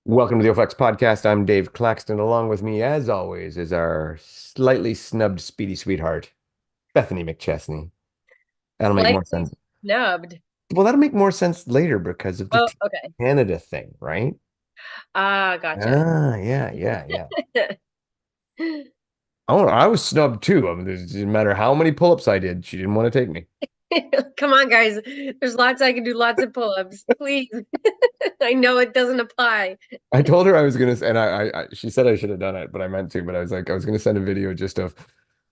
Welcome to the OFX podcast. I'm Dave Claxton. Along with me, as always, is our slightly snubbed speedy sweetheart, Bethany McChesney. That'll make more Slightly sense. snubbed. Well, that'll make more sense later because of the Oh, Team okay. Canada thing, right? Gotcha. Ah, yeah. Oh, I was snubbed too. I mean, it didn't matter how many pull-ups I did. She didn't want to take me. Come on, guys. There's lots I can do, lots of pull-ups. Please. I know it doesn't apply. I told her I was gonna, and she said I should have done it, but I meant to. But I was like, I was gonna send a video just of,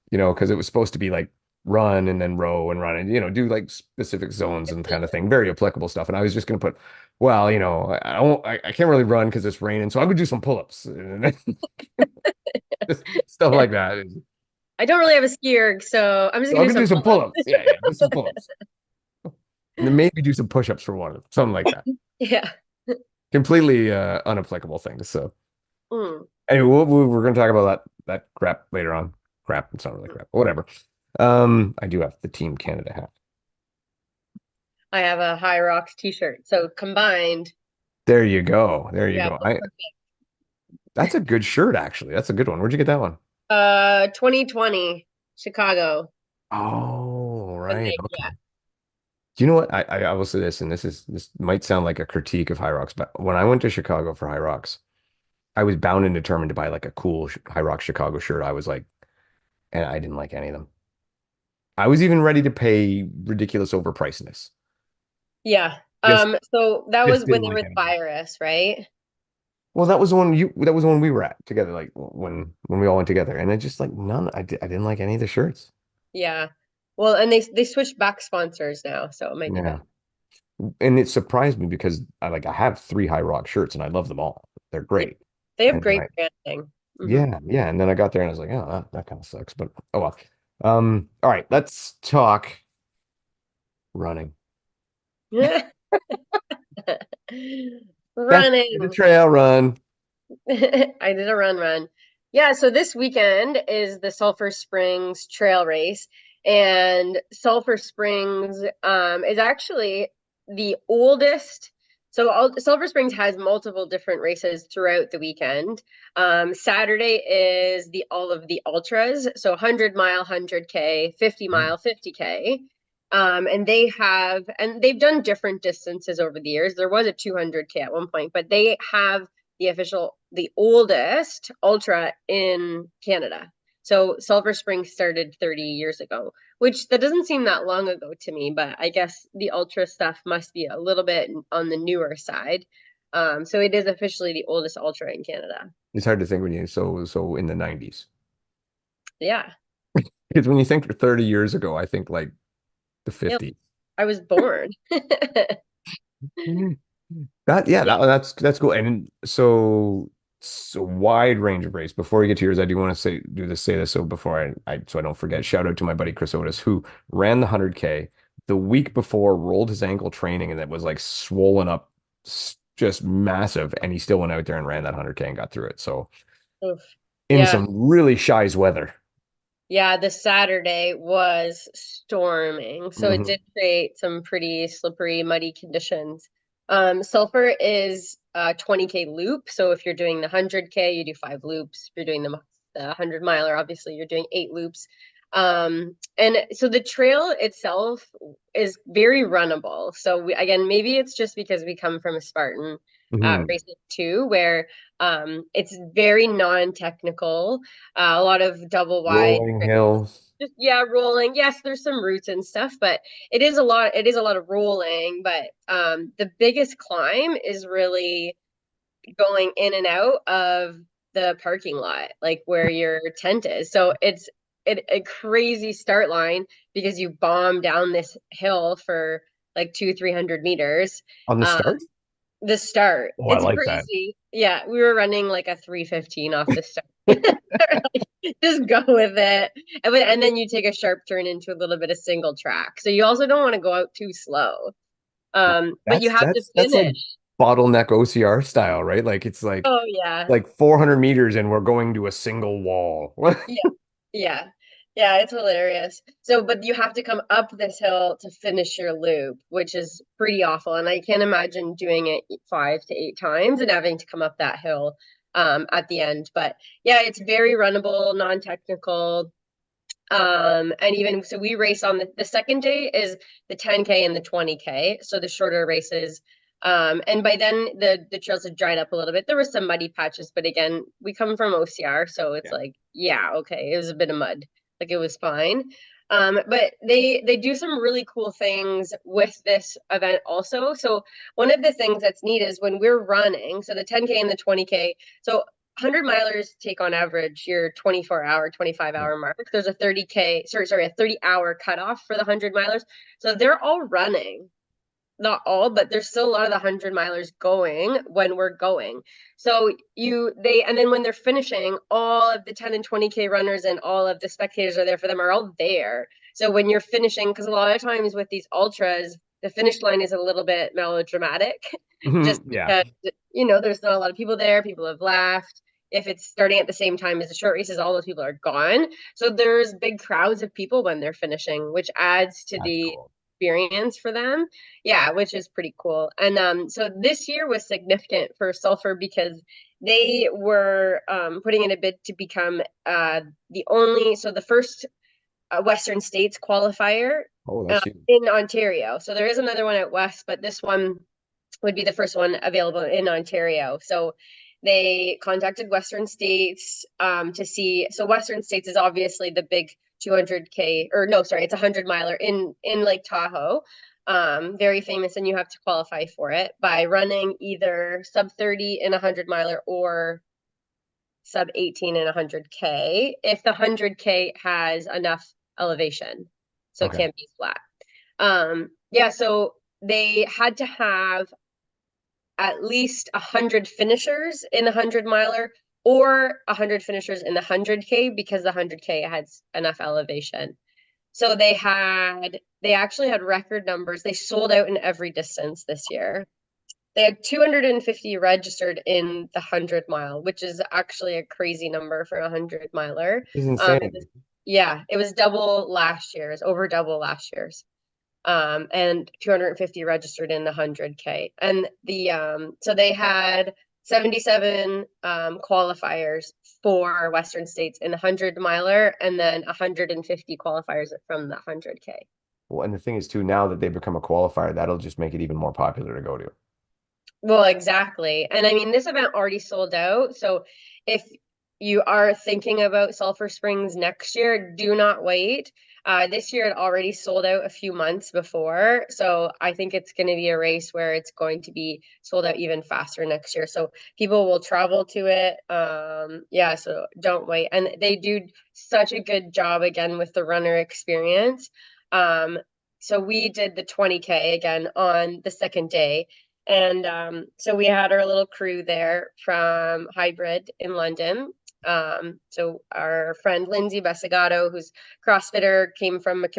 because it was supposed to be like run and then row and run and do like specific zones and kind of thing, very applicable stuff. And I was just gonna put, well, I won't, I can't really run because it's raining, so I'm gonna do some pull-ups and just stuff like that. I don't really have a skier, so I'm just So I'm gonna do gonna do some some pull-ups. pull-ups. Yeah, do some pull-ups, and then maybe do some push-ups for one of them, something like that. Yeah. Completely unapplicable things. So. Mm. Anyway, we're going to talk about that crap later on. Crap, it's not really crap. Whatever. I do have the Team Canada hat. I have a High Rocks t-shirt. So combined, There you go. There we you have go. the I That's a good shirt, actually. That's a good one. Where'd you get that one? 2020 Chicago. Oh, And right. they, Okay. yeah. Do you know what? I will say this, and this might sound like a critique of High Rocks, but when I went to Chicago for High Rocks, I was bound and determined to buy like a cool High Rocks Chicago shirt. I was like, and I didn't like any of them. I was even ready to pay ridiculous overpricedness. Yeah. Just So that just was when didn't they like were any of them. Virus, right? Well, that was the one we were at together, like when we all went together, and I just like none. I didn't like any of the shirts. Yeah. Well, and they switched back sponsors now, so it might be Yeah, better. and it surprised me because I have three High Rock shirts and I love them all. They're Yeah. great. They have And then great branding. Hmm. yeah, and then I got there and I was like, oh, that kind of sucks, but oh well. All right, let's talk running. Beth did a Running. trail run. I did a run. Yeah, so this weekend is the Sulphur Springs Trail Race, and Sulphur Springs is actually the oldest. Sulphur Springs has multiple different races throughout the weekend. Saturday is the all of the ultras, so 100 mile, 100K, 50 mile, 50K. And they've done different distances over the years. There was a 200K at one point, but they have the oldest ultra in Canada. So Sulphur Springs started 30 years ago, which that doesn't seem that long ago to me, but I guess the ultra stuff must be a little bit on the newer side. So it is officially the oldest ultra in Canada. It's hard to think when you so in the 90s. Yeah. Because when you think 30 years ago, I think like the Yep. 50s. I was born. Mhm. That yeah, Yeah. that's cool. And so it's a wide range of race. Before we get to yours, I do want to say this so before so I don't forget. Shout out to my buddy Chris Otis who ran the 100K the week before, rolled his ankle training, and it was like swollen up, just massive, and he still went out there and ran that 100K and got through it. So Oof. in Yeah. some really shies weather. Yeah, the Saturday was storming, so it Hmm. did create some pretty slippery, muddy conditions. Sulphur is a 20K loop, so if you're doing the 100K, you do 5 loops. If you're doing the 100 miler, obviously you're doing 8 loops. And so the trail itself is very runnable. So again, maybe it's just because we come from a Spartan Hmm. racing too, where it's very non-technical, a lot of double wide. Rolling hills. Just yeah, rolling. Yes, there's some roots and stuff, but it is a lot of rolling, but the biggest climb is really going in and out of the parking lot, like where your tent is. So it's a crazy start line because you bomb down this hill for like 200-300 meters. On the Um, start? the start. Oh, I It's like that. crazy. Yeah, we were running like a 3:15 off the start. Just go with it. And then you take a sharp turn into a little bit of single track. So you also don't want to go out too slow. But you That's have to that's that's like finish. bottleneck OCR style, right? Like it's Oh yeah. like 400 meters and we're going to a single wall. Yeah. Yeah. Yeah, it's hilarious. So, but you have to come up this hill to finish your loop, which is pretty awful. And I can't imagine doing it 5 to 8 times and having to come up that hill at the end. But yeah, it's very runnable, non-technical. And even so we race on the second day is the 10K and the 20K, so the shorter races. And by then the trails had dried up a little bit. There were some muddy patches, but again, we come from OCR, so it's Yeah. like, yeah, okay, it was a bit of mud. Like it was fine. But they do some really cool things with this event also. So one of the things that's neat is when we're running, so the 10K and the 20K, so 100 milers take on average your 24-hour, 25-hour mark. There's a 30K, sorry, a 30-hour cutoff for the 100 milers. So they're all running. Not all, but there's still a lot of the 100 milers going when we're going. So and then when they're finishing, all of the 10 and 20K runners and all of the spectators are there for them are all there. So when you're finishing, because a lot of times with these ultras, the finish line is a little bit melodramatic, just Yeah. because, there's not a lot of people there. People have left. If it's starting at the same time as the short races, all those people are gone. So there's big crowds of people when they're finishing, which adds to That's the cool. experience for them. Yeah, which is pretty cool. And so this year was significant for Sulphur because they were putting in a bid to become the first Western States qualifier Oh, that's huge. in Ontario. So there is another one at West, but this one would be the first one available in Ontario. So they contacted Western States to see. So Western States is obviously the big 200K, or no, sorry, it's a 100 miler in Lake Tahoe. Very famous, and you have to qualify for it by running either sub 30 in a 100 miler or sub 18 in a 100K if the 100K has enough elevation. So it Okay. can't be flat. Yeah, so they had to have at least 100 finishers in the 100 miler or 100 finishers in the 100K because the 100K has enough elevation. So they actually had record numbers. They sold out in every distance this year. They had 250 registered in the 100 mile, which is actually a crazy number for a 100 miler. It's It insane. was, yeah, it was double last year's, over double last year's. And 250 registered in the 100K. And so they had 77 qualifiers for Western States in the 100 miler and then 150 qualifiers from the 100K. Well, and the thing is too, now that they've become a qualifier, that'll just make it even more popular to go to. Well, exactly. And I mean, this event already sold out. So if you are thinking about Sulphur Springs next year, do not wait. This year it already sold out a few months before. So I think it's going to be a race where it's going to be sold out even faster next year. So people will travel to it. Yeah, so don't wait. And they do such a good job again with the runner experience. So we did the 20K again on the second day. And so we had our little crew there from Hybrid in London. So our friend Lindsay Bessigato, who's CrossFitter, came from a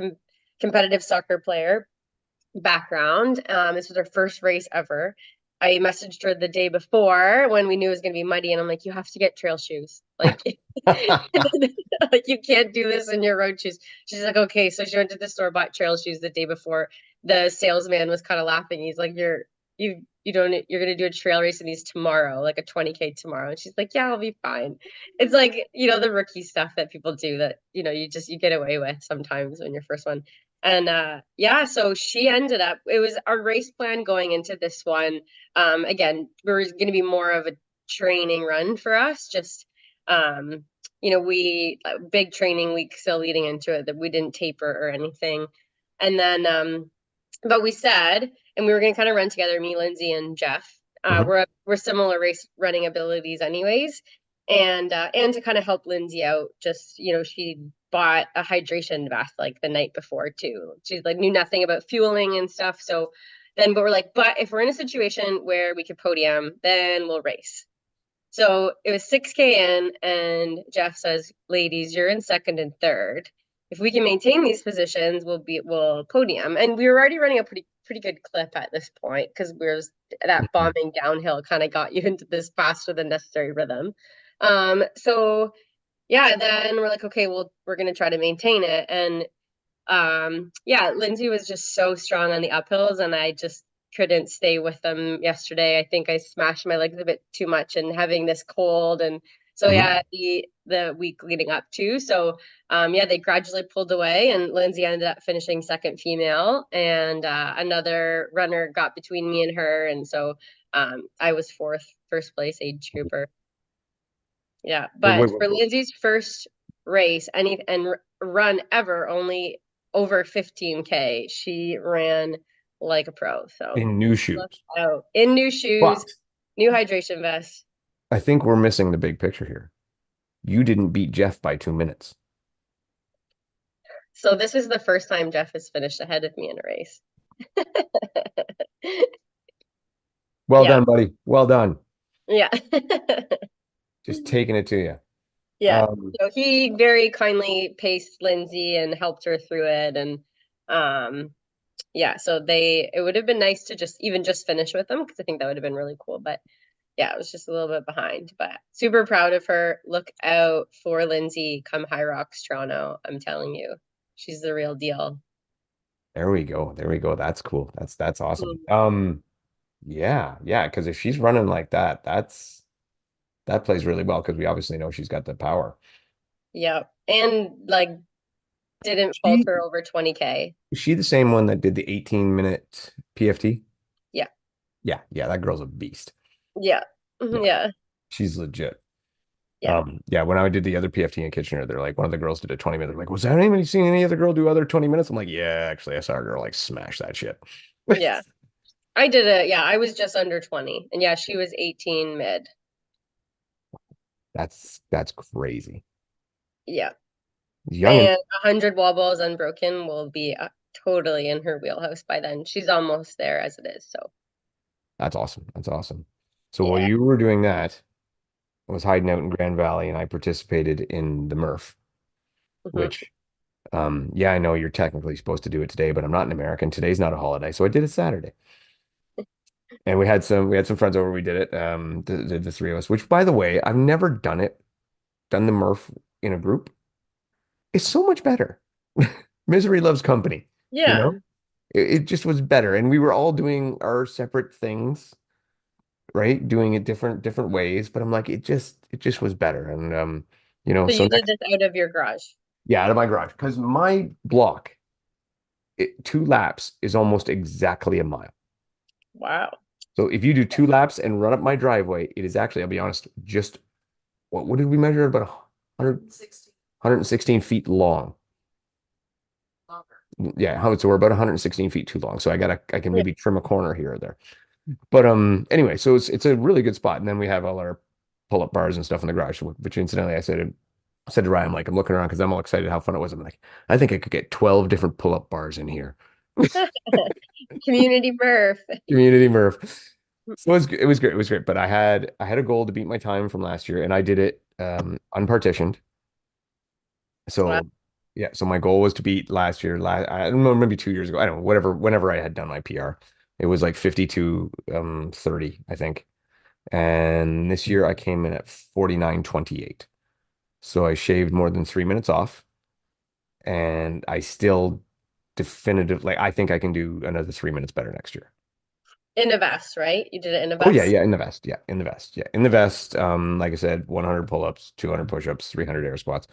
competitive soccer player background. This was her first race ever. I messaged her the day before when we knew it was going to be muddy, and I'm like, you have to get trail shoes. Like, like you can't do this in your road shoes. She's like, okay. So she went to the store, bought trail shoes the day before. The salesman was kind of laughing. He's like, you don't you're gonna do a trail race in these tomorrow, like a 20K tomorrow. And she's like, yeah, I'll be fine. It's like, the rookie stuff that people do that, you get away with sometimes when you're first one. And yeah, so she ended up, it was our race plan going into this one. Again, we were going to be more of a training run for us, just we big training week still leading into it that we didn't taper or anything. And then but we said, and we were going to kind of run together, me, Lindsay, and Jeff. Mhm. We're similar race running abilities, anyways, and to kind of help Lindsay out, just she bought a hydration vest like the night before too. She's like knew nothing about fueling and stuff, so but we're like, but if we're in a situation where we could podium, then we'll race. So it was 6K in, and Jeff says, ladies, you're in second and third. If we can maintain these positions, we'll podium. And we were already running a pretty good clip at this point because that Mhm. bombing downhill kind of got you into this faster than necessary rhythm. So yeah, then we're like, okay, well, we're gonna try to maintain it. And yeah, Lindsay was just so strong on the uphills, and I just couldn't stay with them yesterday. I think I smashed my legs a bit too much and having this cold, and so Mhm. yeah, the week leading up to. So yeah, they gradually pulled away, and Lindsay ended up finishing second female, and another runner got between me and her, and so I was fourth, first place age grouper. Yeah, Wait, but wait, wait, for wait. Lindsay's first race, run ever, only over 15K, she ran like a pro. So In new look shoes. out in new shoes, But new hydration vest. I think we're missing the big picture here. You didn't beat Jeff by 2 minutes. So this is the first time Jeff has finished ahead of me in a race. Well Yeah, done, buddy. Well done. yeah, Just taking it to you. yeah. Um, So he very kindly paced Lindsay and helped her through it, and um, yeah. So it would have been nice to just finish with them because I think that would have been really cool, but yeah, it was just a little bit behind, but super proud of her. Look out for Lindsay come High Rocks, Toronto. I'm telling you, she's the real deal. there we go. There we go. That's cool. That's awesome. Mm. Yeah, yeah, because if she's running like that, that plays really well because we obviously know she's got the power. Yeah. And like didn't She falter over 20K. is she the same one that did the 18-minute PFT? Yeah. Yeah, yeah, that girl's a beast. Yeah. Yeah, Yeah. she's legit. Yeah. Yeah, when I did the other PFT in Kitchener, they're like, one of the girls did a 20 minute. They're like, was that anybody seen any other girl do other 20 minutes? I'm like, yeah, actually, I saw a girl like smash that shit. Yeah. I did it. Yeah, I was just under 20. And yeah, she was 18 mid. That's crazy. Yeah. Young and And 100 wall balls unbroken will be totally in her wheelhouse by then. She's almost there as it is. So, that's awesome. That's awesome. So while yeah. you were doing that, I was hiding out in Grand Valley and I participated in the Murph, Hmm. which yeah, I know you're technically supposed to do it today, but I'm not an American. Today's not a holiday, so I did it Saturday. And we had some friends over. We did it. The three of us. Which, by the way, I've never done the Murph in a group. It's so much better. Misery loves company. You Yeah. know, it just was better, and we were all doing our separate things, right? Doing it different ways. But I'm like, it just was better, and So so you did next, this out of your garage. yeah, out of my garage because my block, 2 laps is almost exactly a mile. Wow. So if you do 2 laps and run up my driveway, it is actually, I'll be honest, just what did we measure? About 116 feet long. Yeah, so we're about 116 feet too long. So I can Yeah. maybe trim a corner here or there. But anyway, so it's a really good spot. And then we have all our pull-up bars and stuff in the garage, which incidentally I said to Ryan, I'm like, I'm looking around because I'm all excited how fun it was. I'm like, I think I could get 12 different pull-up bars in here. Community birth. Community Murph. So it was great. It was great. But I had a goal to beat my time from last year, and I did it unpartitioned. Wow. So yeah, so my goal was to beat last year. I don't know, maybe 2 years ago. I don't know, whatever, whenever I had done my PR. It was like 52 30, I think. And this year I came in at 49:28. So I shaved more than 3 minutes off. And I still definitive like I think I can do another 3 minutes better next year. In a vest, right? You did it in a Oh yeah, vest? yeah, in the vest. Yeah, in the vest. Yeah, in the vest. Like I said, 100 pull-ups, 200 push-ups, 300 air squats.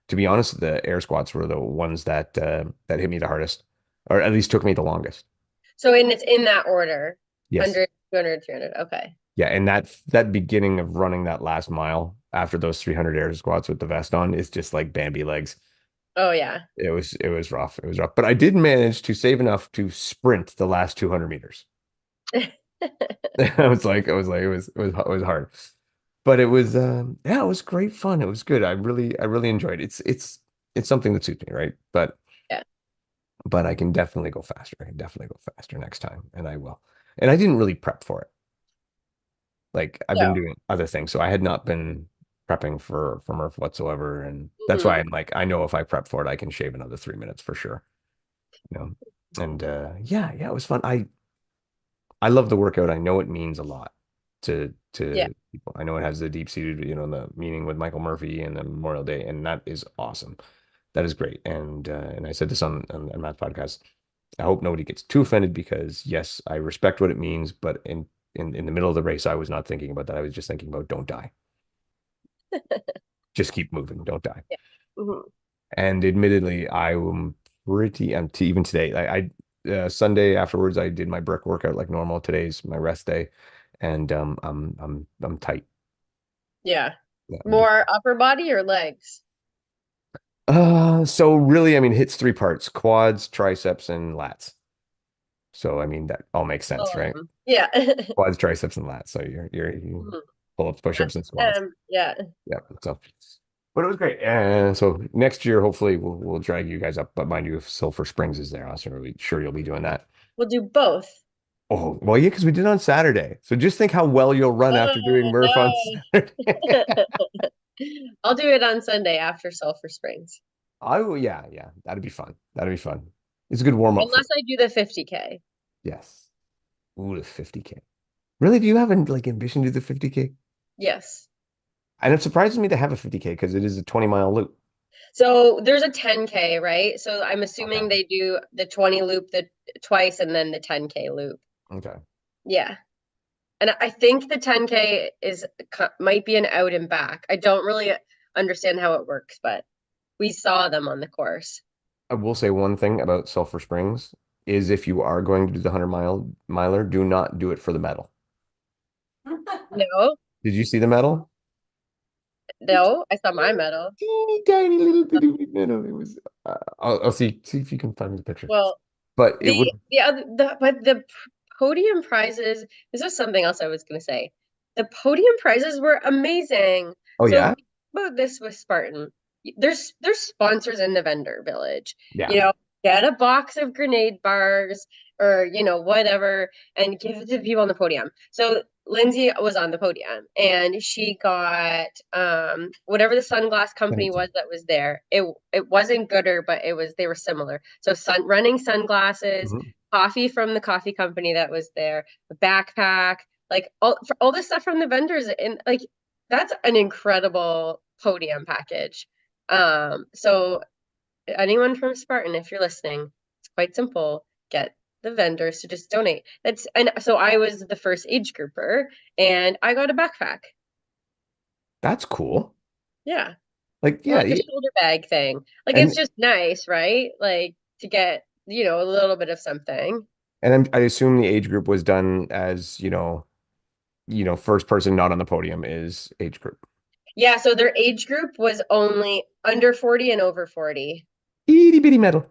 To be honest, the air squats were the ones that hit me the hardest, or at least took me the longest. So it's in that order. Yes. 100, 200, 300. Okay. Yeah, and that beginning of running that last mile after those 300 air squats with the vest on is just like Bambi legs. Oh yeah. It was rough. It was rough, but I did manage to save enough to sprint the last 200 meters. It was hard. But it was yeah, it was great fun. It was good. I really enjoyed it. It's something that suits me, right? Yeah. But I can definitely go faster. I can definitely go faster next time, and I will. And I didn't really prep for it. Like I've been So, doing other things, so I had not been prepping for Murph whatsoever, and that's why mhm. I'm like, I know if I prep for it, I can shave another 3 minutes for sure. You know, and yeah, yeah, it was fun. I love the workout. I know it means a lot to Yeah. people. I know it has the deep-seated, the meaning with Michael Murphy and the Memorial Day, and that is awesome. That is great. And I said this on Matt's podcast. I hope nobody gets too offended because yes, I respect what it means, but in the middle of the race, I was not thinking about that. I was just thinking about don't die. Just keep moving, don't die. Yeah. Hmm. And admittedly, I am pretty empty even today. Sunday afterwards, I did my brick workout like normal. Today's my rest day, and I'm tight. Yeah. Yeah, More upper body or legs? so really, I mean, hits three parts: quads, triceps, and lats. So I mean, that all makes sense, right? Yeah. Quads, triceps, and lats. So you Mhm. pull ups, push ups, That's and squats. yeah. Yeah. So, but it was great. And so next year, hopefully, we'll drag you guys up. But mind you, if Sulphur Springs is there, I'm sure you'll be doing that. We'll do both. Oh, well, yeah, because we did it on Saturday. So just think how well you'll run after doing Oh Murph on no. Saturday. I'll do it on Sunday after Sulphur Springs. Yeah, that'd be fun. That'd be fun. It's a good warm up for Unless I do the 50K. yes. Ooh, the 50K. Really? Do you have an like ambition to do the 50K? Yes. And it surprises me to have a 50K because it is a 20-mile loop. So there's a 10K, right? So I'm Okay. assuming they do the 20 loop the twice and then the 10K loop. Okay. Yeah. And I think the 10K might be an out and back. I don't really understand how it works, but we saw them on the course. I will say one thing about Sulphur Springs is if you are going to do the 100 miler, do not do it for the medal. No, Did you see the medal? no, I saw my medal. Teeny tiny little bitty medal. It was. I'll see if you can find the picture. Well, But it was. the other but the podium prizes, this is something else I was going to say. The podium prizes were amazing. Oh So yeah, about this with Spartan. There's sponsors in the vendor village. yeah. You know, get a box of grenade bars or whatever and give it to people on the podium. So Lindsay was on the podium and she got whatever the sunglass company was that was there. It wasn't Gooder, but they were similar. So running sunglasses, Mhm. coffee from the coffee company that was there, a backpack, like all this stuff from the vendors, and like that's an incredible podium package. So anyone from Spartan, if you're listening, it's quite simple. Get the vendors to just donate. And so I was the first age grouper and I got a backpack. That's cool. Yeah. Like Or yeah, like a shoulder bag thing. Like it's and just nice, right? Like to get, a little bit of something. I assume the age group was done as first person not on the podium is age group. Yeah, so their age group was only under 40 and over 40. Itty bitty medal.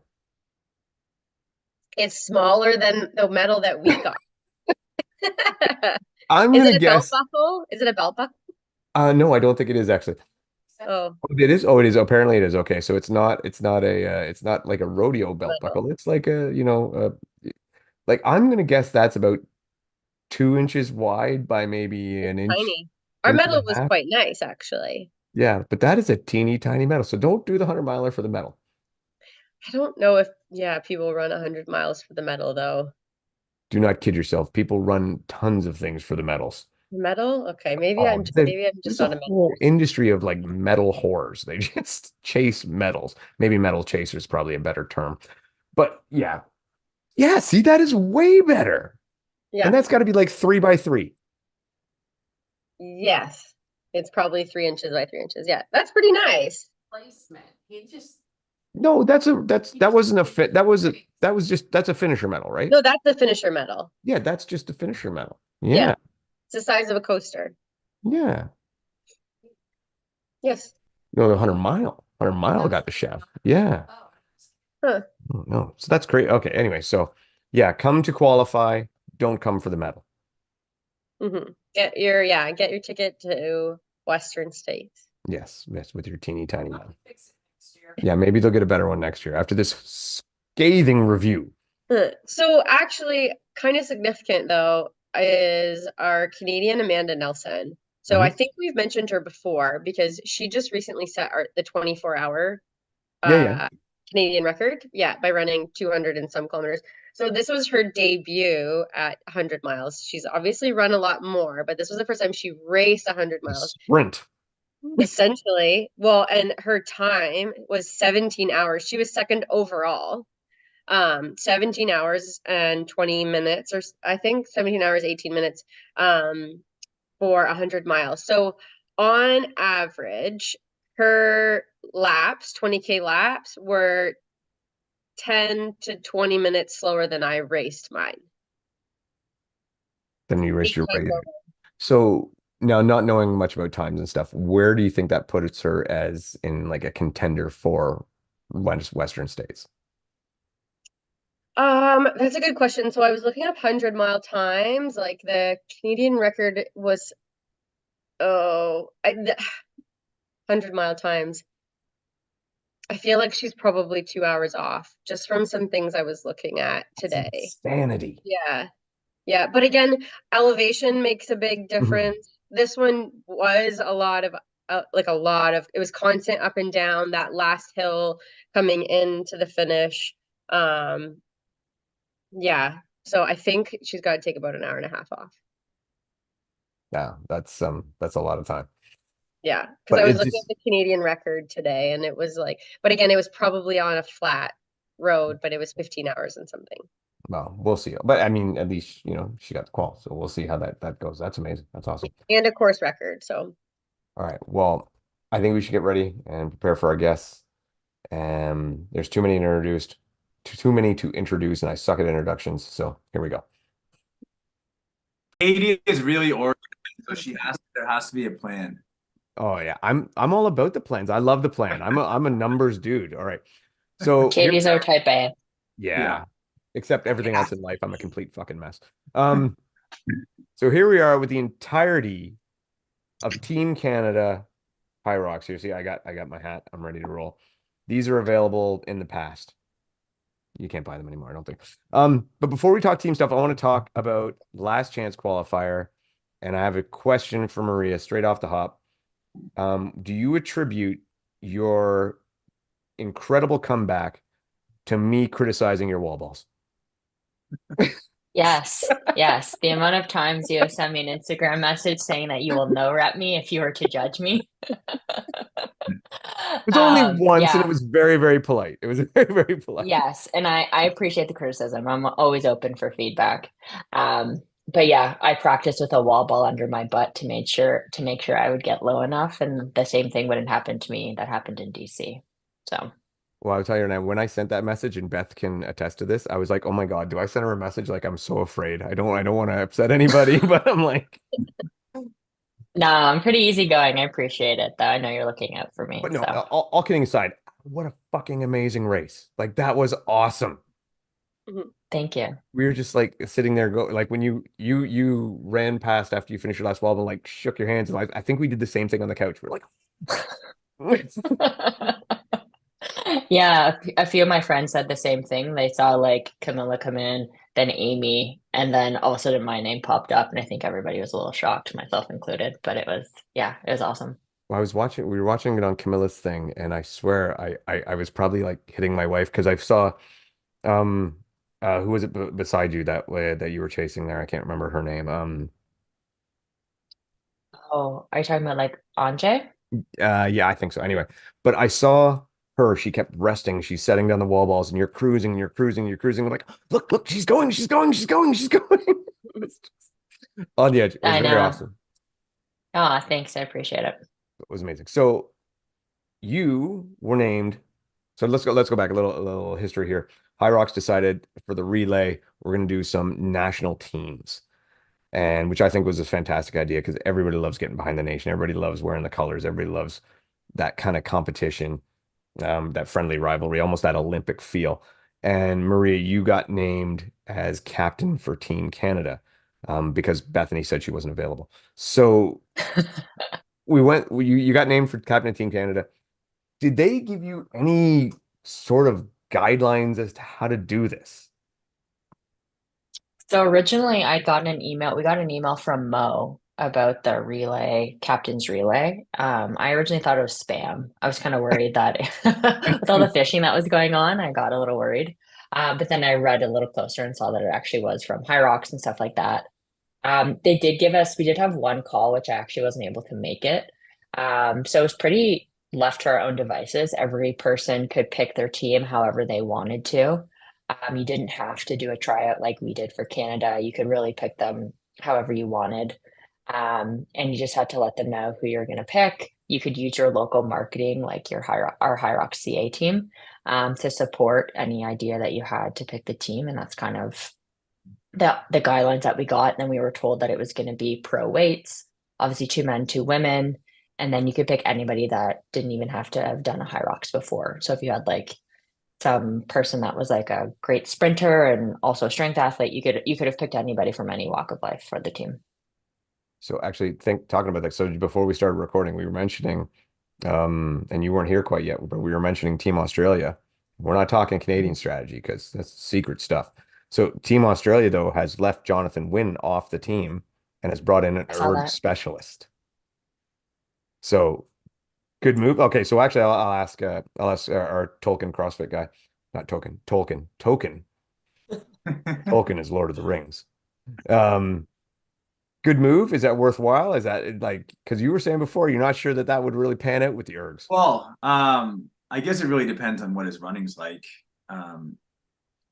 It's smaller than the medal that we got. I'm Is gonna it a belt guess. buckle? Is it a belt buckle? No, I don't think it is actually. Oh, Oh, it is. Oh, it is. Apparently, it is. Okay, so it's not like a rodeo belt medal. buckle. It's like like I'm gonna guess that's about 2 inches wide by maybe It's an inch, tiny. Our inch and medal a was half. quite nice, actually. Yeah, but that is a teeny tiny medal. So don't do the 100 miler for the medal. I don't know if, yeah, people run 100 miles for the medal, though. Do not kid yourself. People run tons of things for the medals. Medal? Okay, maybe Oh, I'm just there's a not a medal whole person. industry of like medal whores. They just chase medals. Maybe medal chaser is probably a better term. But yeah. Yeah, see, that is way better. And Yeah. that's got to be like 3 by 3. Yes. It's probably 3 inches by 3 inches. Yeah, that's pretty nice. Placement. He just No, that wasn't a fit. That's a finisher medal, right? No, that's the finisher medal. Yeah, that's just a finisher medal. Yeah, Yeah, it's the size of a coaster. yeah. Yes. No, the 100 mile got the chef. Yeah. oh, Huh. Oh, no. So that's great. Okay. Anyway, so yeah, come to qualify. Don't come for the medal. Get your ticket to Western States. Yes, with your teeny tiny I'll medal. fix it next year. Yeah, maybe they'll get a better one next year after this scathing review. So actually, kind of significant though is our Canadian Amanda Nelson. So I Mhm. think we've mentioned her before because she just recently set the 24-hour Yeah, yeah. Canadian record. Yeah, by running 200 and some kilometers. So this was her debut at 100 miles. She's obviously run a lot more, but this was the first time she raced 100 A miles. sprint. Essentially, well, and her time was 17 hours. She was second overall. 17 hours and 20 minutes, or I think 17 hours, 18 minutes, for 100 miles. So on average, her laps, 20K laps, were 10 to 20 minutes slower than I raced mine. Then you race your 8K way. slower. So now, not knowing much about times and stuff, where do you think that puts her as in like a contender for Western states? That's a good question. So I was looking up 100-mile times. Like the Canadian record was, 100-mile times. I feel like she's probably 2 hours off just from some things I was looking at That's today. insanity. Yeah. Yeah. But again, elevation makes a big Mhm. difference. This one was a lot of, it was constant up and down that last hill coming into the finish. Yeah. So I think she's got to take about an hour and a half off. Yeah, that's a lot of time. Yeah. Because But I was it's looking at just the Canadian record today and it was like, but again, it was probably on a flat road, but it was 15 hours and something. well, we'll see. But I mean, at least she got the call, so we'll see how that goes. That's amazing. That's awesome. And a course record. So All right. Well, I think we should get ready and prepare for our guests. There's too many introduced, too many to introduce, and I suck at introductions. So here we go. Katie is really organized, so there has to be a plan. Oh yeah, I'm all about the plans. I love the plan. I'm a numbers dude. All right. So Katie's our type A. yeah, Yeah. except everything else in life, I'm a complete fucking mess. So here we are with the entirety of Team Canada High Rocks here. See, I got my hat. I'm ready to roll. These are available in the past. You can't buy them anymore, I don't think. But before we talk team stuff, I want to talk about last chance qualifier, and I have a question for Maria straight off the hop. Do you attribute your incredible comeback to me criticizing your wall balls? Yes, yes. The amount of times you have sent me an Instagram message saying that you will no rep me if you were to judge me. It was only once, and Yeah, it was very, very polite. It was very, very polite. yes. And I appreciate the criticism. I'm always open for feedback. But yeah, I practiced with a wall ball under my butt to make sure I would get low enough, and the same thing wouldn't happen to me that happened in DC. So Well, I'll tell you now, when I sent that message, and Beth can attest to this, I was like, oh my God, do I send her a message? Like, I'm so afraid. I don't want to upset anybody, but I'm like, no, I'm pretty easygoing. I appreciate it though. I know you're looking out for me. but no, So all kidding aside, what a fucking amazing race. Like, that was awesome. thank you. We were just like sitting there like when you ran past after you finished your last wall and like shook your hands, and I think we did the same thing on the couch. We're like, Yeah, a few of my friends said the same thing. They saw like Camilla come in, then Amy, and then all of a sudden my name popped up, and I think everybody was a little shocked, myself included. But it was awesome. Well, we were watching it on Camilla's thing, and I swear I was probably like hitting my wife because I saw um who was it beside you that way that you were chasing there? I can't remember her name. Oh, are you talking about like Anje? Yeah, I think so. Anyway, but I saw her, she kept resting, she's setting down the wall balls, and you're cruising, and you're cruising, you're cruising. I'm like, look, she's going, she's going, she's going, she's going. It's just on the edge. It was I very know. awesome. Oh, thanks. I appreciate it. It was amazing. So you were named. So let's go back a little history here. High Rocks decided for the relay, we're gonna do some national teams. And which I think was a fantastic idea because everybody loves getting behind the nation. Everybody loves wearing the colors. Everybody loves that kind of competition, that friendly rivalry, almost that Olympic feel. And Maria, you got named as captain for Team Canada, because Bethany said she wasn't available. So you got named for captain of Team Canada. Did they give you any sort of guidelines as to how to do this? So originally I got an email. We got an email from Mo about the relay, captain's relay. I originally thought it was spam. I was kind of worried that with all the fishing that was going on, I got a little worried. But then I read a little closer and saw that it actually was from High Rocks and stuff like that. They did give us, we did have one call, which I actually wasn't able to make it. So it was pretty left to our own devices. Every person could pick their team however they wanted to. You didn't have to do a tryout like we did for Canada. You could really pick them however you wanted. And you just had to let them know who you're going to pick. You could use your local marketing, like our High Rock CA team, to support any idea that you had to pick the team. And that's kind of the guidelines that we got. And then we were told that it was going to be pro weights, obviously 2 men, 2 women. And then you could pick anybody that didn't even have to have done a High Rocks before. So if you had like some person that was like a great sprinter and also a strength athlete, you could have picked anybody from any walk of life for the team. So actually talking about that. So before we started recording, we were mentioning, and you weren't here quite yet, but we were mentioning Team Australia. We're not talking Canadian strategy because that's secret stuff. So Team Australia, though, has left Jonathan Wynn off the team and has brought in an I saw erg that. specialist. So good move. Okay, so actually, I'll ask our Tolkien CrossFit guy, not Tolkien. Tolkien is Lord of the Rings. Good move. Is that worthwhile? Is that like, because you were saying before, you're not sure that that would really pan out with the ergs. Well, I guess it really depends on what his running's like.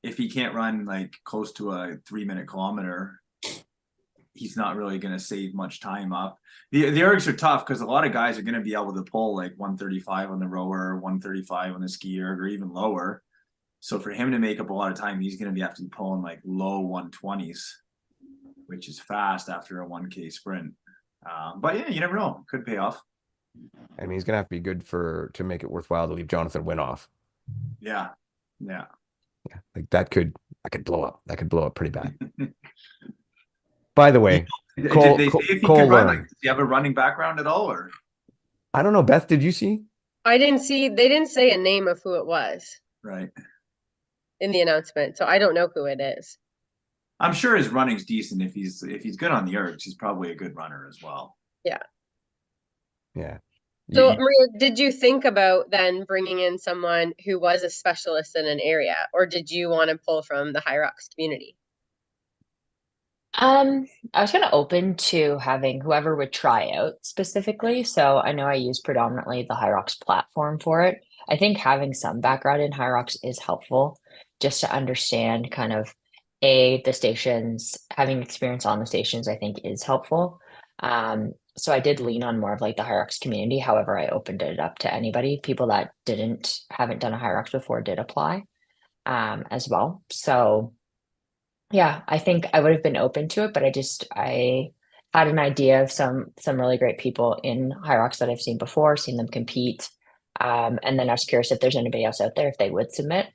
If he can't run like close to a 3-minute kilometer, he's not really going to save much time up. The ergs are tough because a lot of guys are going to be able to pull like 135 on the rower, 135 on the ski erg, or even lower. So for him to make up a lot of time, he's going to have to be pulling like low 120s, which is fast after a 1K sprint. But yeah, you never know. Could pay off. I mean, he's gonna have to be good to make it worthwhile to leave Jonathan Wynn off. Yeah. Like that could blow up. That could blow up pretty bad. By the way, Did Cole, they say if he Cole could run? Learn. Like, does he have a running background at all, or? I don't know. Beth, did you see? I didn't see, they didn't say a name of who it was Right. in the announcement, so I don't know who it is. I'm sure his running's decent. If he's good on the ergs, he's probably a good runner as well. Yeah. So, Maria, did you think about then bringing in someone who was a specialist in an area, or did you want to pull from the High Rocks community? I was kind of open to having whoever would try out specifically. So I know I use predominantly the High Rocks platform for it. I think having some background in High Rocks is helpful just to understand kind of the stations, having experience on the stations, I think is helpful. So I did lean on more of like the High Rocks community. However, I opened it up to anybody. People that haven't done a High Rocks before did apply as well. So yeah, I think I would have been open to it, but I had an idea of some really great people in High Rocks that I've seen before, seen them compete. And then I was curious if there's anybody else out there if they would submit.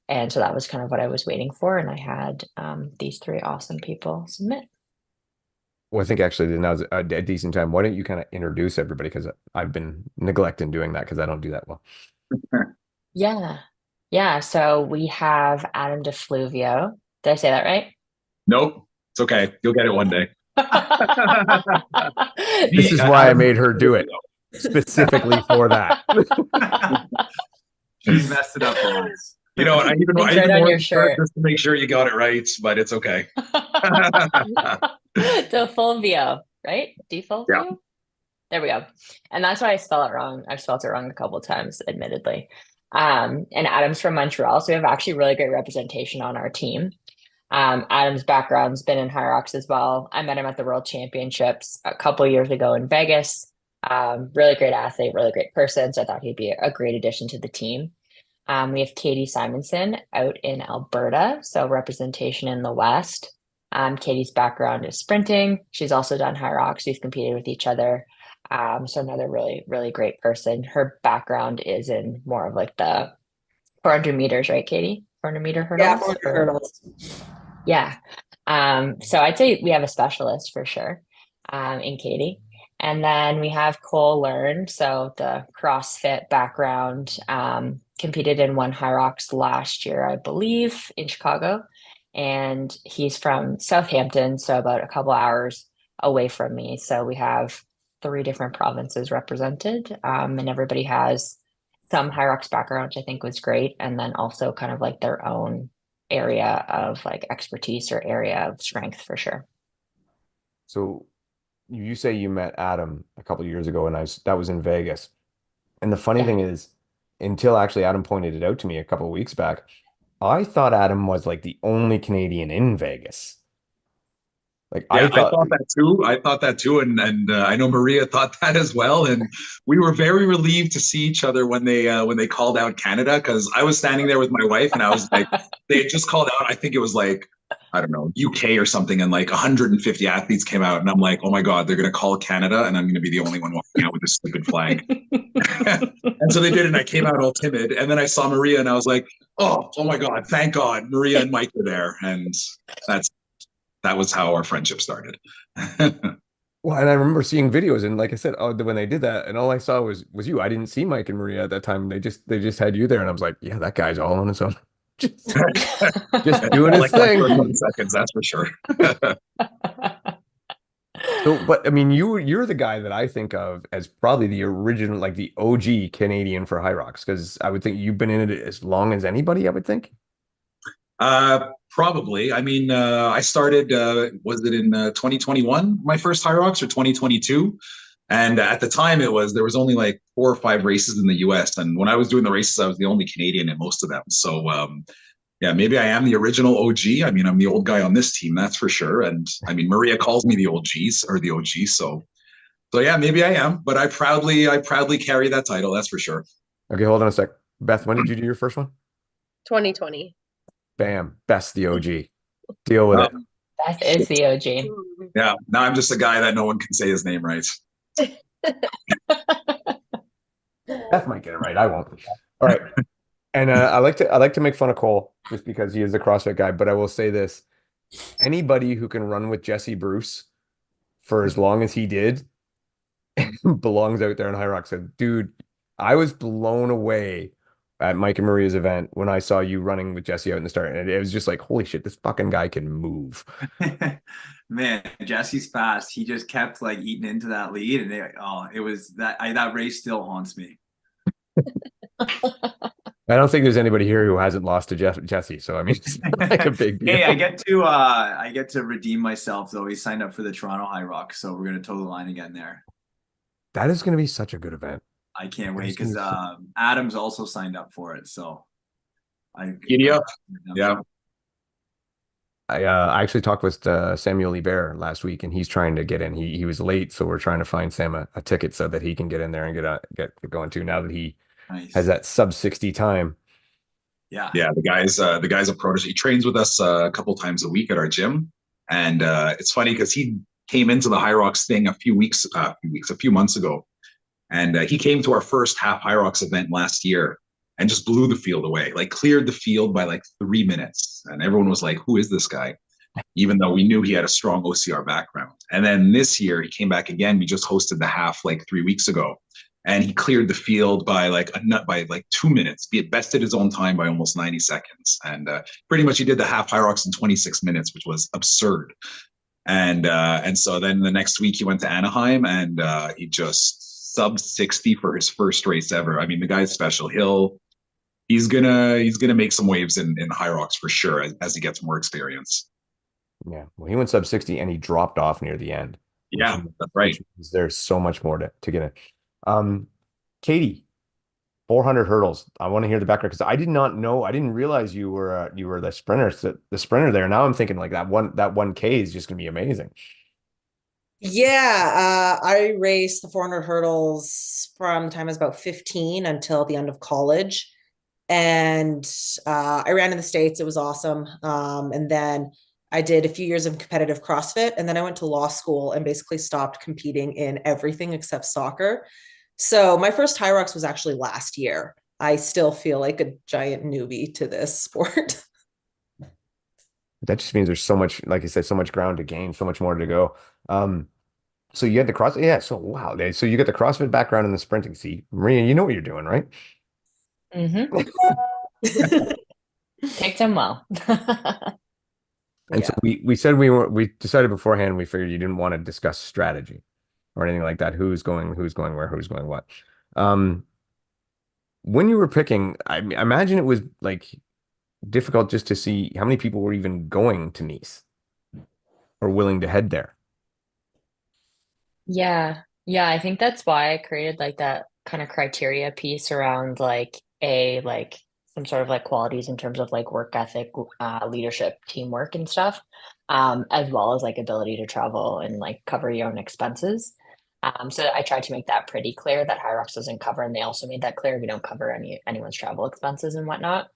And so that was kind of what I was waiting for. And I had these 3 awesome people submit. Well, I think actually now's a decent time. Why don't you kind of introduce everybody? Because I've been neglecting doing that because I don't do that well. Yeah. Yeah. So we have Adam DeFluvio. Did I say that right? Nope. It's okay. You'll get it one day. This is why I made her do it specifically for that. She's messed it up once. You know, I even It's right on more your shirt. just to make sure you got it right, but it's okay. DeFulvio, right? DeFulvio? Yeah. There we go. And that's why I spell it wrong. I've spelled it wrong a couple of times, admittedly. And Adam's from Montreal, so we have actually really great representation on our team. Adam's background's been in High Rocks as well. I met him at the World Championships a couple years ago in Vegas. Really great athlete, really great person. So I thought he'd be a great addition to the team. We have Katie Simonson out in Alberta, so representation in the West. Katie's background is sprinting. She's also done High Rocks. We've competed with each other. So another really, really great person. Her background is in more of like the 400 meters, right, Katie? 400 meter hurdles? Yeah, 400 hurdles. Yeah. So I'd say we have a specialist for sure in Katie. And then we have Cole Learn, so the CrossFit background, competed in one High Rocks last year, I believe, in Chicago. And he's from Southampton, so about a couple hours away from me. So we have 3 different provinces represented, and everybody has some High Rocks background, which I think was great, and then also kind of like their own area of like expertise or area of strength for sure. So you say you met Adam a couple of years ago, and that was in Vegas. And the funny Yeah. thing is, until actually Adam pointed it out to me a couple of weeks back, I thought Adam was like the only Canadian in Vegas. Like Yeah, I thought, I thought that too, and I know Maria thought that as well. And we were very relieved to see each other when they called out Canada, because I was standing there with my wife and I was like, they had just called out. I think it was like, I don't know, UK or something, and like 150 athletes came out, and I'm like, oh my God, they're gonna call Canada, and I'm gonna be the only one walking out with this stupid flag. And so they did, and I came out all timid, and then I saw Maria, and I was like, oh my God, thank God, Maria and Mike were there, and that was how our friendship started. well, and I remember seeing videos, and like I said, oh, when they did that, and all I saw was you. I didn't see Mike and Maria at that time. They just had you there, and I was like, yeah, that guy's all on his own, just doing his Like that thing. for a couple seconds, that's for sure. So, but I mean, you're the guy that I think of as probably the original, like the OG Canadian for High Rocks, because I would think you've been in it as long as anybody, I would think. Probably. I mean, I started, was it in 2021, my first High Rocks, or 2022? And at the time there was only like 4 or 5 races in the US. And when I was doing the races, I was the only Canadian in most of them. So, yeah, maybe I am the original OG. I mean, I'm the old guy on this team, that's for sure. And I mean, Maria calls me the OGs or the OG. So yeah, maybe I am, but I proudly carry that title. That's for sure. Okay, hold on a sec. Beth, when did you do your first one? 2020. Bam, Beth's the OG. Deal with it. That is the OG. Yeah. Now I'm just a guy that no one can say his name right. Beth might get it right. I won't. All right. And I like to make fun of Cole just because he is the CrossFit guy, but I will say this. Anybody who can run with Jesse Bruce for as long as he did belongs out there in High Rocks. So, dude, I was blown away at Mike and Maria's event when I saw you running with Jesse out in the start. And it was just like, holy shit, this fucking guy can move. Man, Jesse's fast. He just kept like eating into that lead, and it was that race still haunts me. I don't think there's anybody here who hasn't lost to Jesse. So I mean, it's not like a big deal. Hey, I get to redeem myself though. He signed up for the Toronto High Rocks, so we're gonna toe the line again there. That is going to be such a good event. I can't wait because Adam's also signed up for it. So Giddy up. Yeah. I actually talked with Samuel Libert last week, and he's trying to get in. He was late, so we're trying to find Sam a ticket so that he can get in there and get going too. Now that he has that sub 60 time. Yeah. The guy's a protege. He trains with us a couple times a week at our gym, and it's funny because he came into the High Rocks thing a few months ago, and he came to our first half High Rocks event last year and just blew the field away, like cleared the field by like 3 minutes, and everyone was like, "Who is this guy?" Even though we knew he had a strong OCR background. And then this year he came back again. We just hosted the half like 3 weeks ago, and he cleared the field by like 2 minutes. He had bested his own time by almost 90 seconds, and pretty much he did the half High Rocks in 26 minutes, which was absurd. And so then the next week he went to Anaheim, and he just sub 60 for his first race ever. I mean, the guy's special. He's gonna make some waves in High Rocks for sure as he gets more experience. Yeah, well, he went sub 60 and he dropped off near the end. Yeah, that's right. There's so much more to get in. Katie, 400 hurdles. I want to hear the background because I did not know. I didn't realize you were the sprinter there. Now I'm thinking like that 1K is just gonna be amazing. Yeah, I raced the 400 hurdles from the time I was about 15 until the end of college. And I ran in the States. It was awesome. And then I did a few years of competitive CrossFit, and then I went to law school and basically stopped competing in everything except soccer. So my first High Rocks was actually last year. I still feel like a giant newbie to this sport. That just means there's so much, like I said, so much ground to gain, so much more to go. So you had the CrossFit, yeah. So wow, so you get the CrossFit background and the sprinting. See, Maria, you know what you're doing, right? Mm-hmm. Picked him well. And so we said we decided beforehand, we figured you didn't want to discuss strategy or anything like that. Who's going where, who's going what. Um, when you were picking, I imagine it was like difficult just to see how many people were even going to Nice or willing to head there. Yeah. Yeah, I think that's why I created like that kind of criteria piece around like some sort of like qualities in terms of like work ethic, leadership, teamwork and stuff. As well as like ability to travel and like cover your own expenses. So I tried to make that pretty clear that High Rocks doesn't cover, and they also made that clear we don't cover anyone's travel expenses and whatnot.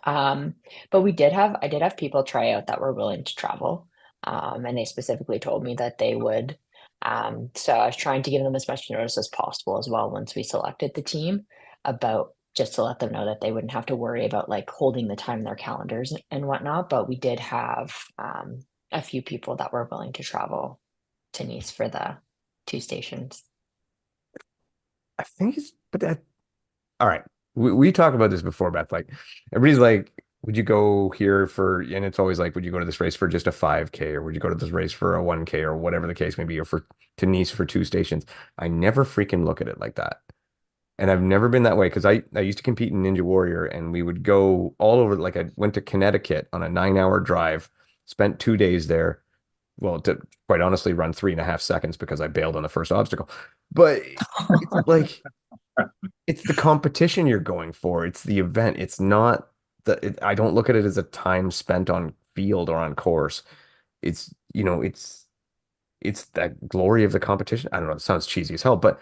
Um, but I did have people try out that were willing to travel. And they specifically told me that they would. So I was trying to give them as much notice as possible as well once we selected the team, about just to let them know that they wouldn't have to worry about like holding the time in their calendars and whatnot. But we did have a few people that were willing to travel to Nice for the 2 stations. I think it's, but that, all right. We talked about this before, Beth. Like, everybody's like, would you go here for, and it's always like, would you go to this race for just a 5K, or would you go to this race for a 1K, or whatever the case may be, or for to Nice for 2 stations? I never freaking look at it like that. And I've never been that way, because I used to compete in Ninja Warrior, and we would go all over. Like, I went to Connecticut on a 9-hour drive, spent 2 days there. Well, to quite honestly run 3.5 seconds because I bailed on the first obstacle. But it's like, it's the competition you're going for. It's the event. It's not I don't look at it as a time spent on field or on course. It's, it's that glory of the competition. I don't know. It sounds cheesy as hell, but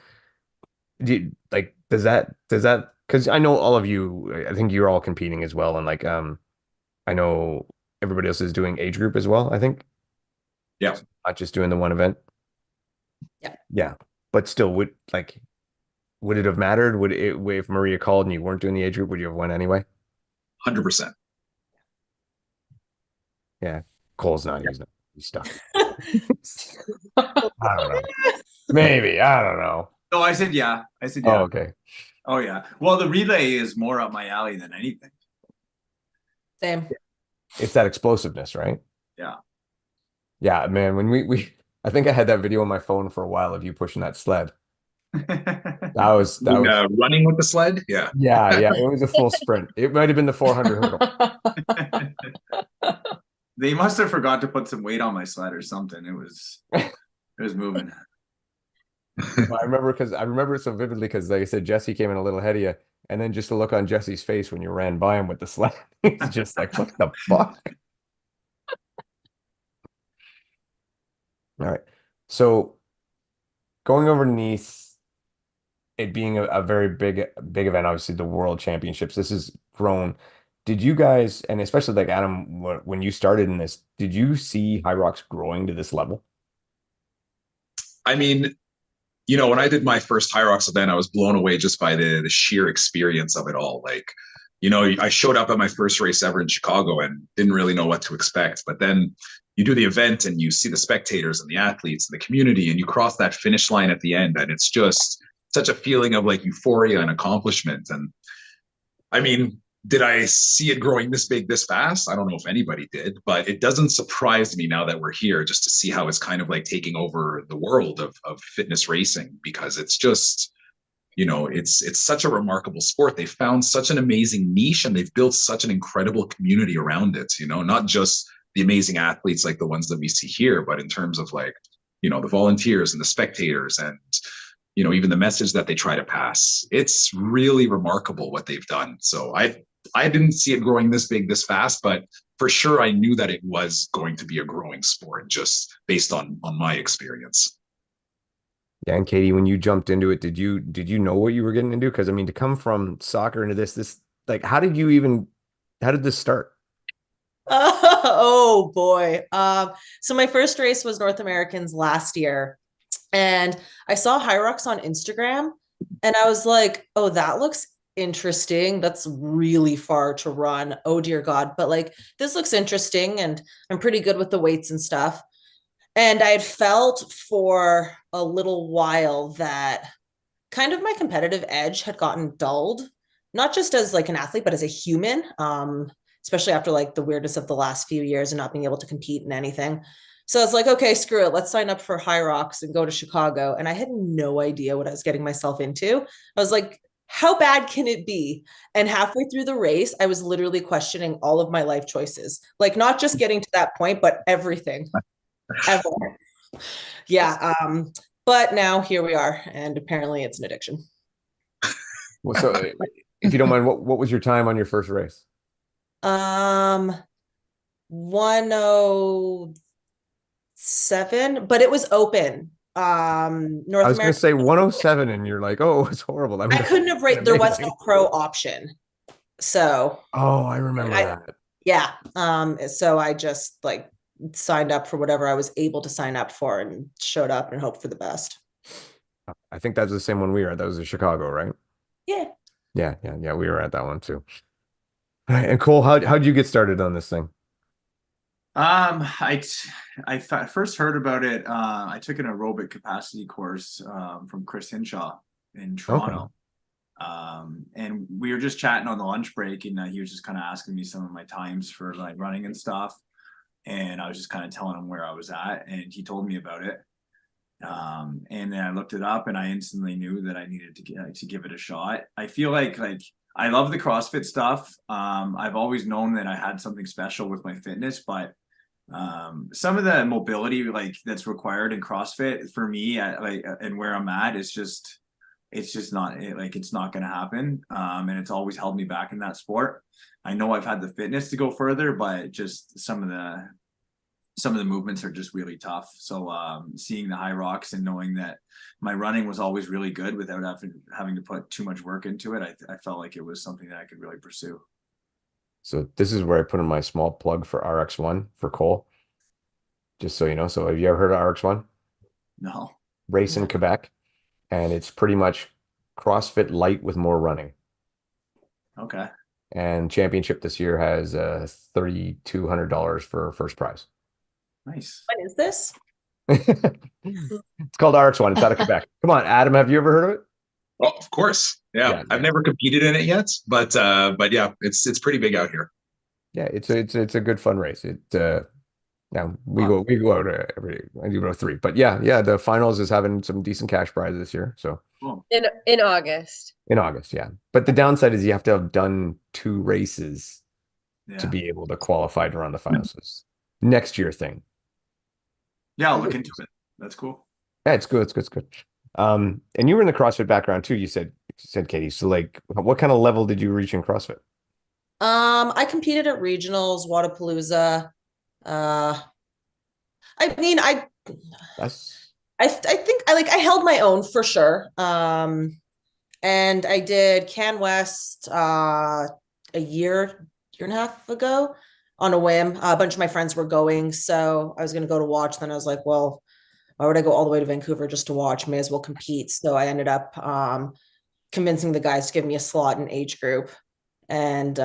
like, does that, because I know all of you, I think you're all competing as well. And like, I know everybody else is doing age group as well, I think. Yeah. Not just doing the one event. Yeah. Yeah. But still, would it have mattered? If Maria called and you weren't doing the age group, would you have won anyway? 100%. Yeah. Cole's not using stuff. I don't know. Maybe. I don't know. No, I said yeah. I said Oh, yeah. okay. Oh yeah. Well, the relay is more up my alley than anything. Same. It's that explosiveness, right? Yeah. Yeah, man. When I think I had that video on my phone for a while of you pushing that sled. That was Running with the sled. Yeah. yeah. It was a full sprint. It might have been the 400 hurdle. They must have forgot to put some weight on my sled or something. It was moving. I remember it so vividly because, like I said, Jesse came in a little ahead of you, and then just the look on Jesse's face when you ran by him with the sled. It's just like, what the fuck? All right. So going over to Nice, it being a very big event, obviously the World Championships, this has grown. Did you guys, and especially like Adam, when you started in this, did you see High Rocks growing to this level? I mean, when I did my first High Rocks event, I was blown away just by the sheer experience of it all. Like, I showed up at my first race ever in Chicago and didn't really know what to expect. But then you do the event and you see the spectators and the athletes and the community, and you cross that finish line at the end. And it's just such a feeling of like euphoria and accomplishment. And I mean, did I see it growing this big, this fast? I don't know if anybody did, but it doesn't surprise me now that we're here just to see how it's kind of like taking over the world of fitness racing, because it's just, it's such a remarkable sport. They found such an amazing niche and they've built such an incredible community around it, not just the amazing athletes like the ones that we see here, but in terms of like, the volunteers and the spectators and, even the message that they try to pass. It's really remarkable what they've done. So I didn't see it growing this big, this fast, but for sure I knew that it was going to be a growing sport just based on my experience. Yeah, and Katie, when you jumped into it, did you know what you were getting into? Because I mean, to come from soccer into this, like, how did this start? Oh boy. So my first race was North Americans last year, and I saw High Rocks on Instagram, and I was like, oh, that looks interesting. That's really far to run. Oh dear God. But like, this looks interesting, and I'm pretty good with the weights and stuff. And I had felt for a little while that kind of my competitive edge had gotten dulled, not just as like an athlete, but as a human. especially after like the weirdness of the last few years and not being able to compete in anything. So it's like, okay, screw it. Let's sign up for High Rocks and go to Chicago. And I had no idea what I was getting myself into. I was like, how bad can it be? And halfway through the race, I was literally questioning all of my life choices, like not just getting to that point, but everything ever. Yeah. But now here we are, and apparently it's an addiction. Well, so if you don't mind, what was your time on your first race? 107, but it was open. North I was going to America. say 107, and you're like, oh, it's horrible. I couldn't have rate. There was no pro option, so. Oh, I remember that. Yeah. So I just like signed up for whatever I was able to sign up for and showed up and hoped for the best. I think that's the same one we were at. That was in Chicago, right? Yeah. Yeah. We were at that one too. All right, and Cole, how'd you get started on this thing? I first heard about it. I took an aerobic capacity course from Chris Hinshaw in Toronto. And we were just chatting on the lunch break, and he was just kind of asking me some of my times for like running and stuff. And I was just kind of telling him where I was at, and he told me about it. And then I looked it up, and I instantly knew that I needed to give it a shot. I feel like I love the CrossFit stuff. I've always known that I had something special with my fitness, but some of the mobility like that's required in CrossFit for me, and where I'm at, it's just not it's not going to happen. And it's always held me back in that sport. I know I've had the fitness to go further, but just some of the movements are just really tough. So seeing the High Rocks and knowing that my running was always really good without having to put too much work into it, I felt like it was something that I could really pursue. So this is where I put in my small plug for RX1 for Cole. Just so you know. So have you ever heard of RX1? No. Race in Quebec. And it's pretty much CrossFit light with more running. Okay. And championship this year has $3,200 for first prize. Nice. What is this? It's called RX1. It's out of Quebec. Come on, Adam, have you ever heard of it? Oh, of course. Yeah. I've never competed in it yet, but yeah, it's pretty big out here. Yeah, it's a good fun race. Now we go out I do about 3, but yeah, the finals is having some decent cash prizes this year. So in August. In August, yeah. But the downside is you have to have done 2 races to be able to qualify to run the finals. Next year thing. Yeah, I'll look into it. That's cool. Yeah, it's good. It's good. And you were in the CrossFit background too. You said Katie. So like, what kind of level did you reach in CrossFit? I competed at regionals, Wodapalooza. I mean, I think I held my own for sure. And I did Can West a year and a half ago on a whim. A bunch of my friends were going, so I was going to go to watch. Then I was like, well, why would I go all the way to Vancouver just to watch? May as well compete. So I ended up convincing the guys to give me a slot in age group, and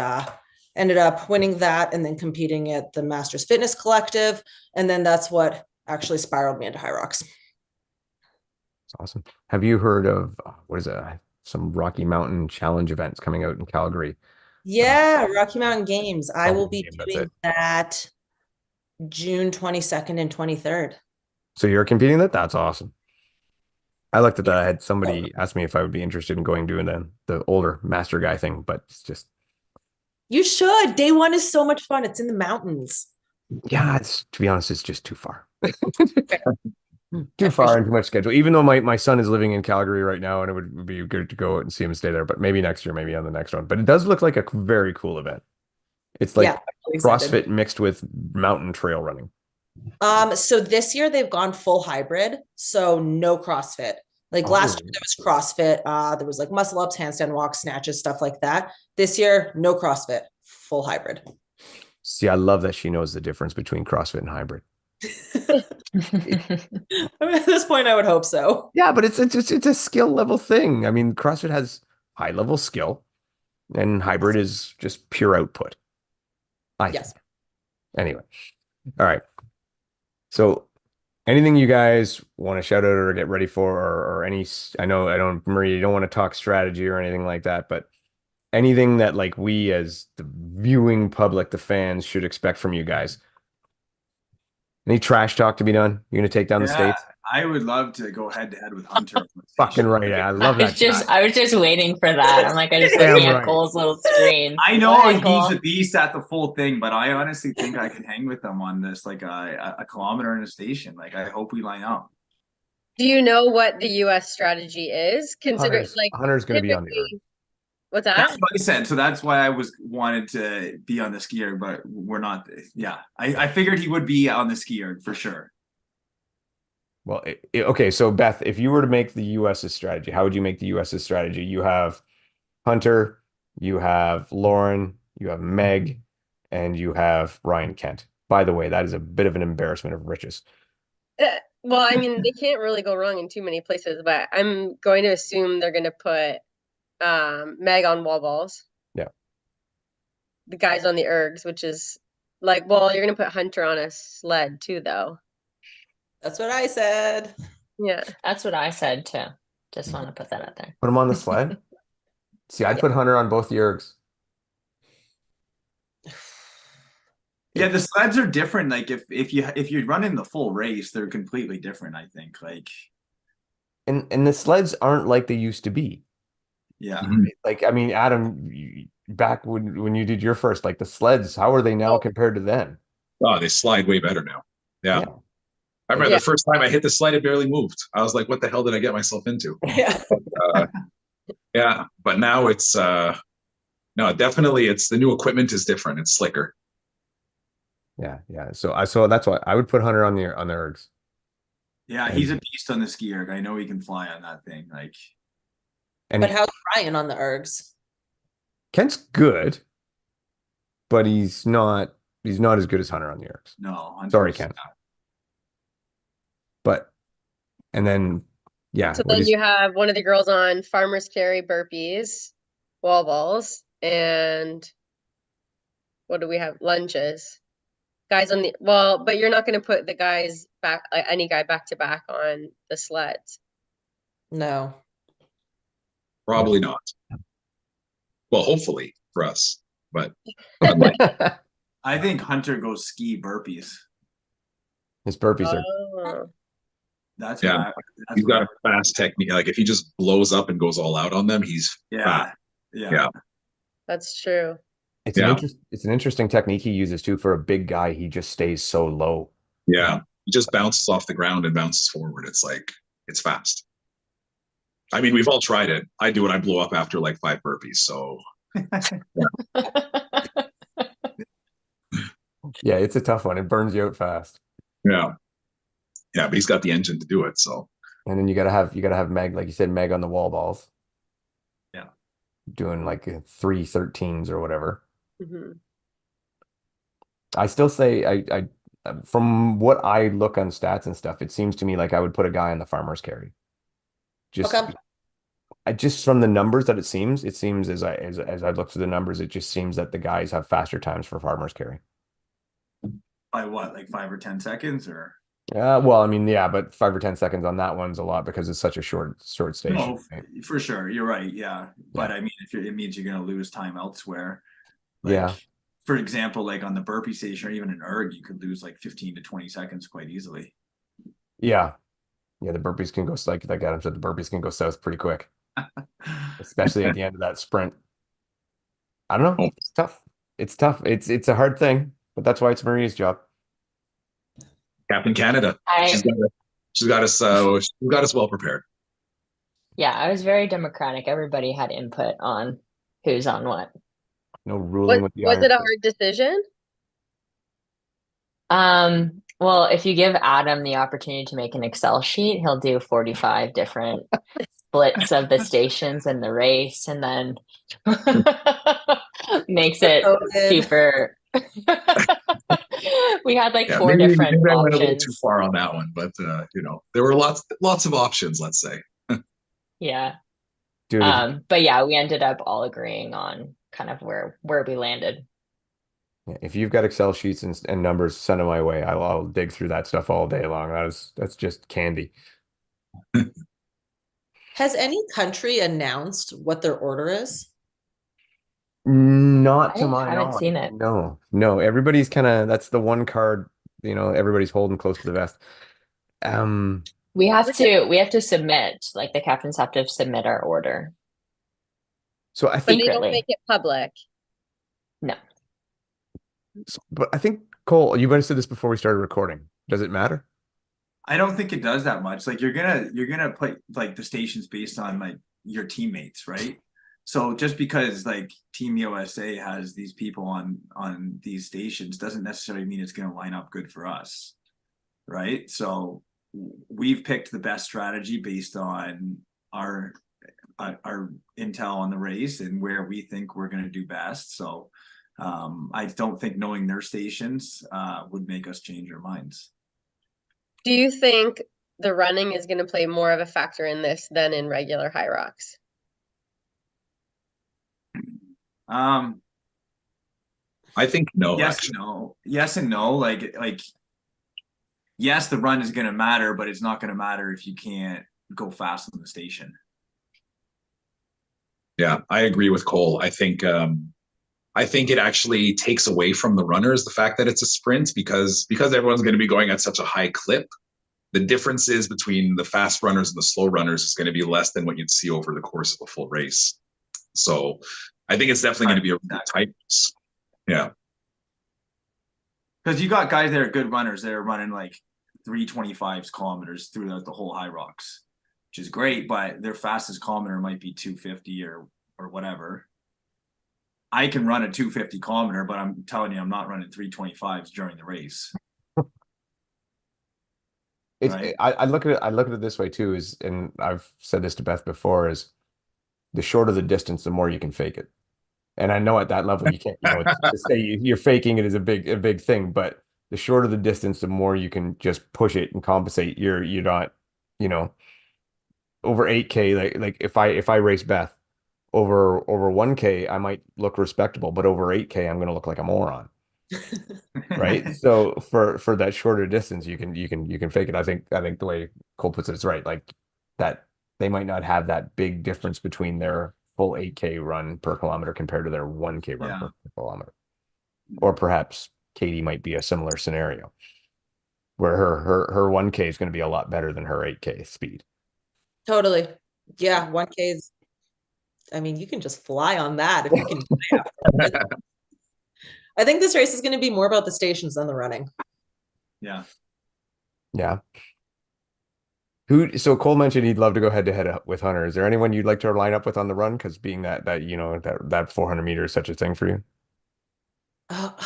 ended up winning that and then competing at the Masters Fitness Collective. And then that's what actually spiraled me into High Rocks. That's awesome. Have you heard of what is it? Some Rocky Mountain Challenge events coming out in Calgary? Yeah, Rocky Mountain Games. I will be doing that June 22nd and 23rd. So you're competing in that? That's awesome. I looked at that. I had somebody ask me if I would be interested in doing the older master guy thing, but it's just. You should. Day 1 is so much fun. It's in the mountains. Yeah, to be honest, it's just too far. Too far and too much schedule. Even though my son is living in Calgary right now, and it would be good to go out and see him stay there. But maybe next year, maybe on the next one. But it does look like a very cool event. It's like CrossFit mixed with mountain trail running. So this year they've gone full hybrid, so no CrossFit. Like last year there was CrossFit, there was like muscle ups, handstand walks, snatches, stuff like that. This year, no CrossFit, full hybrid. See, I love that she knows the difference between CrossFit and hybrid. At this point, I would hope so. Yeah, but it's a skill level thing. I mean, CrossFit has high level skill, and hybrid is just pure output. I think. Anyway, all right. So, anything you guys want to shout out or get ready for, or any? I know Marie, you don't want to talk strategy or anything like that, but anything that like we as the viewing public, the fans, should expect from you guys? Any trash talk to be done? You're gonna take down the Yeah, states? I would love to go head to head with Hunter. on the Fucking station. right. I love that guy. I was just waiting for that. I'm like, I just Damn looking at right. Cole's little screen. I Go know ahead, he's Cole. a beast at the full thing, but I honestly think I could hang with him on this, like a kilometer in a station. Like, I hope we line up. Do you know what the US strategy is? Consider Hunter's gonna be on the typically- earth. What's That's that? what I said. So that's why I wanted to be on the skier, but we're not. Yeah, I figured he would be on the skier for sure. Well, okay. So Beth, if you were to make the US's strategy, how would you make the US's strategy? You have Hunter, you have Lauren, you have Meg, and you have Ryan Kent. By the way, that is a bit of an embarrassment of riches. Well, I mean, they can't really go wrong in too many places, but I'm going to assume they're going to put Meg on wall balls. Yeah. The guys on the ergs, which is like, well, you're going to put Hunter on a sled too, though. That's what I said. Yeah. That's what I said too. Just want to put that out there. Put him on the sled. See, I'd put Hunter on both the ergs. Yeah, the sleds are different. Like if you're running the full race, they're completely different. I think. Like, And the sleds aren't like they used to be. yeah. Mhm. Like, I mean, Adam, back when you did your first, like the sleds, how are they now compared to then? Oh, they slide way better now. Yeah. Yeah. I remember Yeah. the first time I hit the slide, it barely moved. I was like, what the hell did I get myself into? Yeah. Yeah. But now it's no, definitely it's the new equipment is different. It's slicker. Yeah, yeah. So that's why I would put Hunter on the ergs. Yeah, he's a beast on the ski erg. I know he can fly on that thing. Like, And But how's Ryan on the ergs? Kent's good, but he's not as good as Hunter on the ergs. no. Sorry, Hunter's- Ken. But and then yeah, So what then is- you have one of the girls on farmer's carry burpees, wall balls, and what do we have? Lunges. Guys on the but you're not going to put the guys back, any guy back to back on the sleds. No. Probably not. Well, hopefully for us, but unlikely. I think Hunter goes ski burpees. his burpees are Oh. That's Yeah. what that's He's got what a fast technique. Like if he just blows up and goes all out on them, he's yeah, fast. yeah. Yeah. That's true. it's Yeah. it's an interesting technique he uses too. For a big guy, he just stays so low. Yeah. He just bounces off the ground and bounces forward. It's like it's fast. I mean, we've all tried it. I do it. I blow up after like 5 burpees. So Yeah, it's a tough one. It burns you out fast. yeah. Yeah, but he's got the engine to do it. So And then you gotta have Meg, like you said, Meg on the wall balls. Yeah. Doing like 3:13s or whatever. Mhm. I still say I from what I look on stats and stuff, it seems to me like I would put a guy on the farmer's carry. Just Okay. just from the numbers that it seems as I look through the numbers, it just seems that the guys have faster times for farmer's carry. By what, like 5 or 10 seconds, or Well, I mean, yeah, but 5 or 10 seconds on that one's a lot because it's such a short station. no? right? For sure, you're right. Yeah, but I mean, it means you're gonna lose time elsewhere. Yeah. For example, like on the burpee station or even an erg, you could lose like 15 to 20 seconds quite easily. Yeah. Yeah, the burpees can go like Adam said, the burpees can go south pretty quick, especially at the end of that sprint. I don't know. Oh. It's tough. It's tough. It's a hard thing, but that's why it's Maria's job. Captain Canada. She's got us well prepared. Yeah, I was very democratic. Everybody had input on who's on what. No ruling with the Was iron it a fist. hard decision? Well, if you give Adam the opportunity to make an Excel sheet, he'll do 45 different splits of the stations in the race and then makes it Voted. super. We had like Yeah, 4 different maybe I went a little too options. far on that one, but there were lots of options, let's say. Yeah. Dude, But yeah, we ended up all agreeing on kind of where we landed. if you've got Excel sheets and numbers, send them my way. I'll dig through that stuff all day long. That's just candy. Has any country announced what their order is? Not to I my haven't knowledge. seen it. No. Everybody's kind of, that's the one card, everybody's holding close to the vest. Um, We have to submit, like the captains have to submit our order. so I But think, they don't Secretly. make it public. No. but I think Cole, you might have said this before we started recording. Does it matter? I don't think it does that much. Like you're gonna put like the stations based on like your teammates, right? So just because like Team USA has these people on these stations doesn't necessarily mean it's gonna line up good for us, right? So we've picked the best strategy based on our our intel on the race and where we think we're gonna do best. So I don't think knowing their stations would make us change our minds. Do you think the running is going to play more of a factor in this than in regular high rocks? Um, I think no, yes actually. and no. Yes and no. Like yes, the run is gonna matter, but it's not gonna matter if you can't go fast on the station. Yeah, I agree with Cole. I think it actually takes away from the runners the fact that it's a sprint because everyone's going to be going at such a high clip. The differences between the fast runners and the slow runners is going to be less than what you'd see over the course of a full race. So I think it's definitely going to be a really tight race. Yeah. Because you got guys that are good runners that are running like 325 kilometers throughout the whole high rocks, which is great, but their fastest kilometer might be 250 or whatever. I can run a 250 kilometer, but I'm telling you, I'm not running 325s during the race. It's Right. I look at it this way too, and I've said this to Beth before, is the shorter the distance, the more you can fake it. And I know at that level you can't, to say you're faking it is a big thing, but the shorter the distance, the more you can just push it and compensate. You're not, you know, over 8K, like if I race Beth over 1K, I might look respectable, but over 8K, I'm gonna look like a moron. Right. So for that shorter distance, you can fake it. I think the way Cole puts it is right. Like that they might not have that big difference between their full 8K run per kilometer compared to their 1K run Yeah. per kilometer. Or perhaps Katie might be a similar scenario where her 1K is going to be a lot better than her 8K speed. Totally. Yeah, 1K is, I mean, you can just fly on that if you can. I think this race is going to be more about the stations than the running. Yeah. Yeah. So Cole mentioned he'd love to go head to head with Hunter. Is there anyone you'd like to line up with on the run? Because being that 400 meters is such a thing for you. But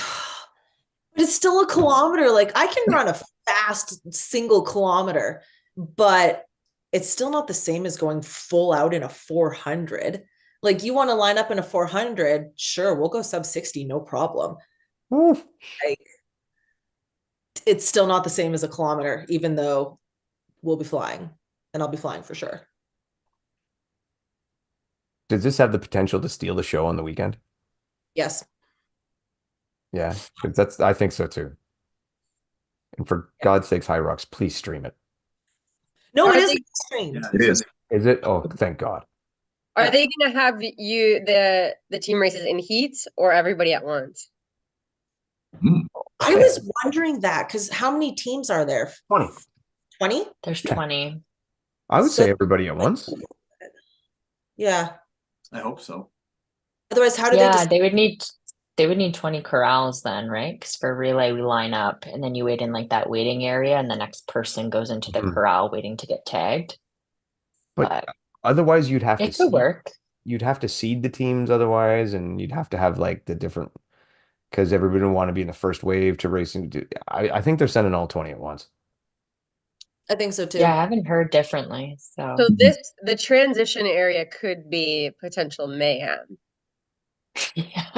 it's still a kilometer. Like I can run a fast single kilometer, but it's still not the same as going full out in a 400. Like you want to line up in a 400, sure, we'll go sub 60, no problem. Oof. Like it's still not the same as a kilometer, even though we'll be flying and I'll be flying for sure. Does this have the potential to steal the show on the weekend? Yes. Yeah, because I think so too. And for God's sakes, High Rocks, please stream it. No, Are it is they- streamed. Yeah, It is. Is it? Oh, thank God. Are they going to have the team races in heats or everybody at once? I was wondering that because how many teams are there? 20. 20? There's Yeah. 20. I would So- say everybody at once. Yeah. I hope so. Otherwise, how do Yeah, they they would need 20 corrals then, right? Because for relay we line up and then you wait in like that waiting area and the next person goes into the Mhm. corral waiting to get tagged. But otherwise, you'd have to It could work. You'd have to seed the teams otherwise, and you'd have to have like the different because everybody would want to be in the first wave to racing. I think they're sending all 20 at once. I think so too. Yeah, I haven't heard differently. So So the transition area could be potential mayhem. yeah.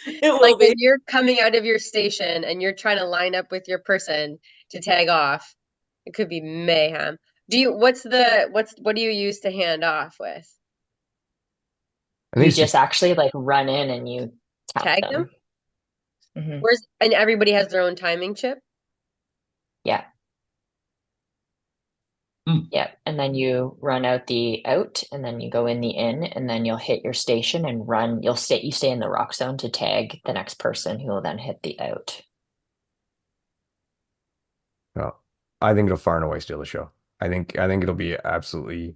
It will Like be. when you're coming out of your station and you're trying to line up with your person to tag off, it could be mayhem. What do you use to hand off with? I think You it's just actually like run in and you Tag tap them? Mhm. And everybody has their own timing chip? Yeah. Yep. And then you run out the out and then you go in the in and then you'll hit your station and run. You stay in the rock zone to tag the next person who will then hit the out. Oh, I think it'll far and away steal the show. I think it'll be absolutely.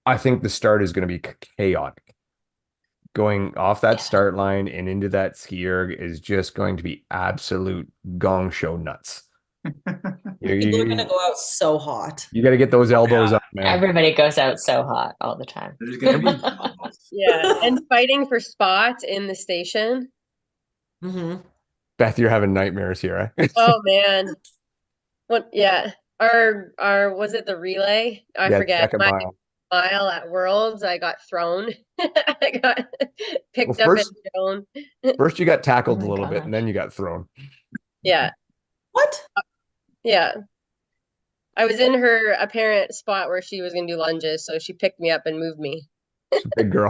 I think the start is going to be chaotic. Going off that Yeah. start line and into that skier is just going to be absolute gong show nuts. People are gonna go out so hot. You got to get those elbows Yeah. up, man. Everybody goes out so hot all the time. There's gonna be elbows. Yeah, and fighting for spots in the station. Hmm. Beth, you're having nightmares here, eh? Oh man. What? Yeah. Our was it the relay? I Yeah, forget. second My mile. mile at Worlds, I got thrown. I got picked Well, up first- and thrown. First, you got tackled Oh a my little bit, and gosh. then you got thrown. Yeah, What? yeah. I was in her apparent spot where she was gonna do lunges, so she picked me up and moved me. It's a big girl.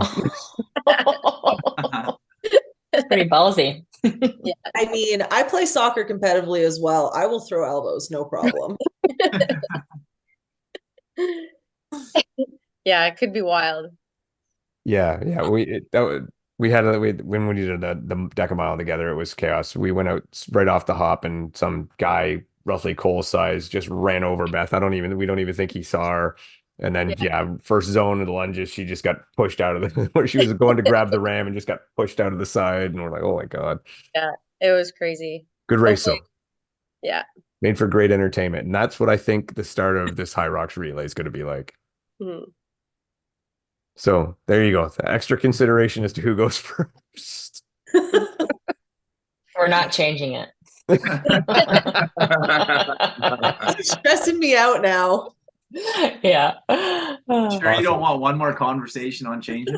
It's pretty ballsy. I mean, I play soccer competitively as well. I will throw elbows, no problem. Yeah, it could be wild. Yeah, yeah. When we did the Deca mile together, it was chaos. We went out right off the hop, and some guy roughly Cole size just ran over Beth. We don't even think he saw her. And then first zone of the lunges, she just got pushed out of the where she was going to grab the ram and just got pushed out of the side. And we're like, oh my God. It was crazy. Good race though. Hopefully- Yeah. Made for great entertainment. And that's what I think the start of this High Rocks relay is going to be like. Mhm. So there you go. The extra consideration as to who goes first. We're not changing it. It's stressing me out now. Yeah. Sure, you don't Awesome. want one more conversation on changing?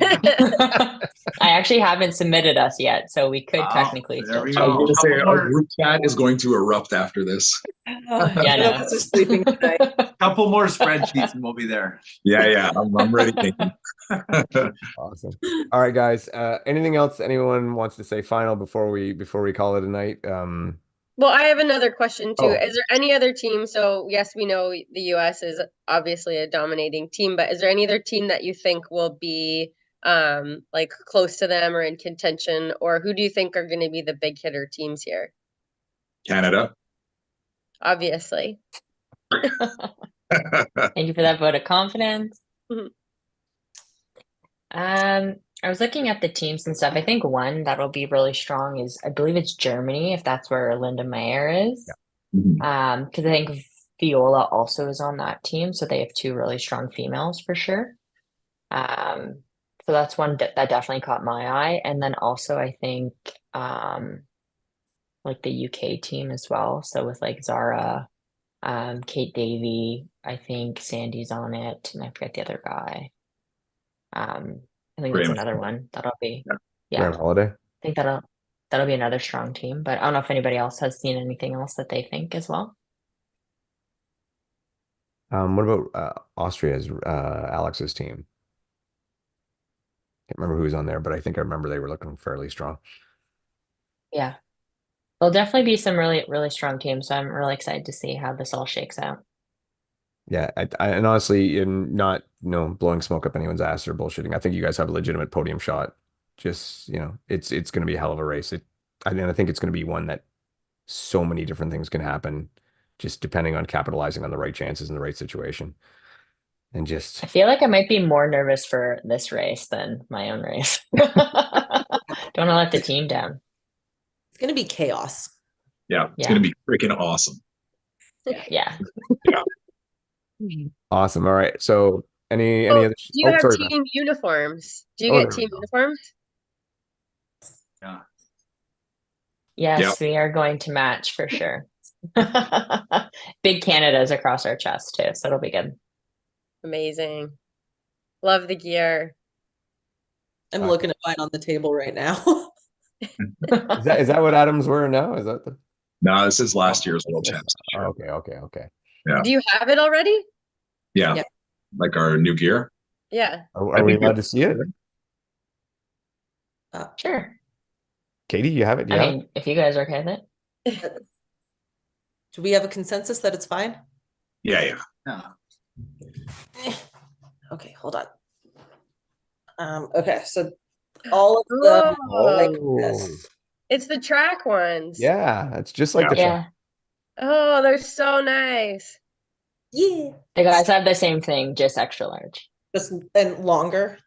I actually haven't submitted us yet, so we could Wow, technically there we still I was change. going to say, Couple our more- group chat is going to erupt after this. Yeah, None of no. us are sleeping tonight. Couple more spreadsheets and we'll be there. Yeah, I'm ready. Thinking. Awesome. All right, guys. Anything else anyone wants to say final before we call it a night? Well, I have another question too. Oh. Is there any other team? So yes, we know the US is obviously a dominating team, but is there any other team that you think will be like close to them or in contention, or who do you think are going to be the big hitter teams here? Canada. Obviously. Thank you for that vote of confidence. Mhm. I was looking at the teams and stuff. I think one that'll be really strong is, I believe it's Germany, if that's where Linda Meyer is. Mhm. Because I think Viola also is on that team, so they have two really strong females for sure. So that's one that definitely caught my eye. And then also I think like the UK team as well. So with like Zara, Kate Davey, I think Sandy's on it, and I forget the other guy. I think that's Graham. another one that'll be Graham Holiday. I think that'll be another strong team. But I don't know if anybody else has seen anything else that they think as well. What about Austria's Alex's team? Can't remember who was on there, but I think I remember they were looking fairly strong. Yeah. There'll definitely be some really, really strong teams. So I'm really excited to see how this all shakes out. Yeah, and honestly, in not blowing smoke up anyone's ass or bullshitting, I think you guys have a legitimate podium shot. Just it's going to be a hell of a race. I think it's going to be one that so many different things can happen, just depending on capitalizing on the right chances in the right situation, and just I feel like I might be more nervous for this race than my own race. Don't want to let the team down. It's gonna be chaos. Yeah, it's Yeah. going to be freaking awesome. Yeah. awesome. All right, so any Oh, other? Do you have sorry, Beth. team uniforms? Do you Oh, get there we team go. uniforms? Yeah. Yes, we are going to match for sure. Big Canada's across our chest too, so it'll be good. Amazing. Love the gear. I'm Uh, looking at mine on the table right now. Is that what Adam's wearing now? Is that the? No, this is last year's World Champs. Oh, okay. Yeah. Do you have it already? Yeah. Yeah. Like our new gear. Yeah. Are we allowed to see it? Sure. Katie, you have it? If you guys are okay with it. Do we have a consensus that it's fine? Yeah, yeah. Yeah. Okay, hold on. Okay, so all of them are like this. It's the track ones. Yeah, it's just like Yeah. the track. Yeah. Oh, they're so nice. Yeah. The guys have the same thing, just extra large. Just and longer.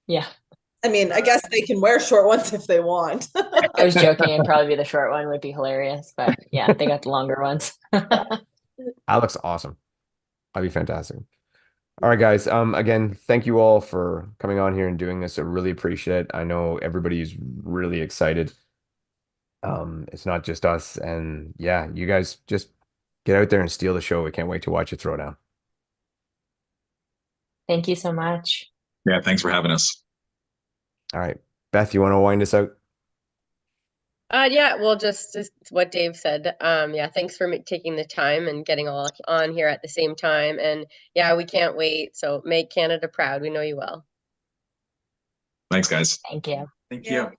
Yeah. I mean, I guess they can wear short ones if they want. I was joking, and probably the short one would be hilarious, but yeah, they got the longer ones. That looks awesome. That'd be fantastic. All right, guys. Again, thank you all for coming on here and doing this. I really appreciate it. I know everybody's really excited. It's not just us, and yeah, you guys just get out there and steal the show. We can't wait to watch you throw down. Thank you so much. Yeah, thanks for having us. All right, Beth, you want to wind us out? Yeah, well, just what Dave said. Yeah, thanks for taking the time and getting all on here at the same time. And yeah, we can't wait. So make Canada proud. We know you will. Thanks, guys. Thank you. Thank Yeah. you.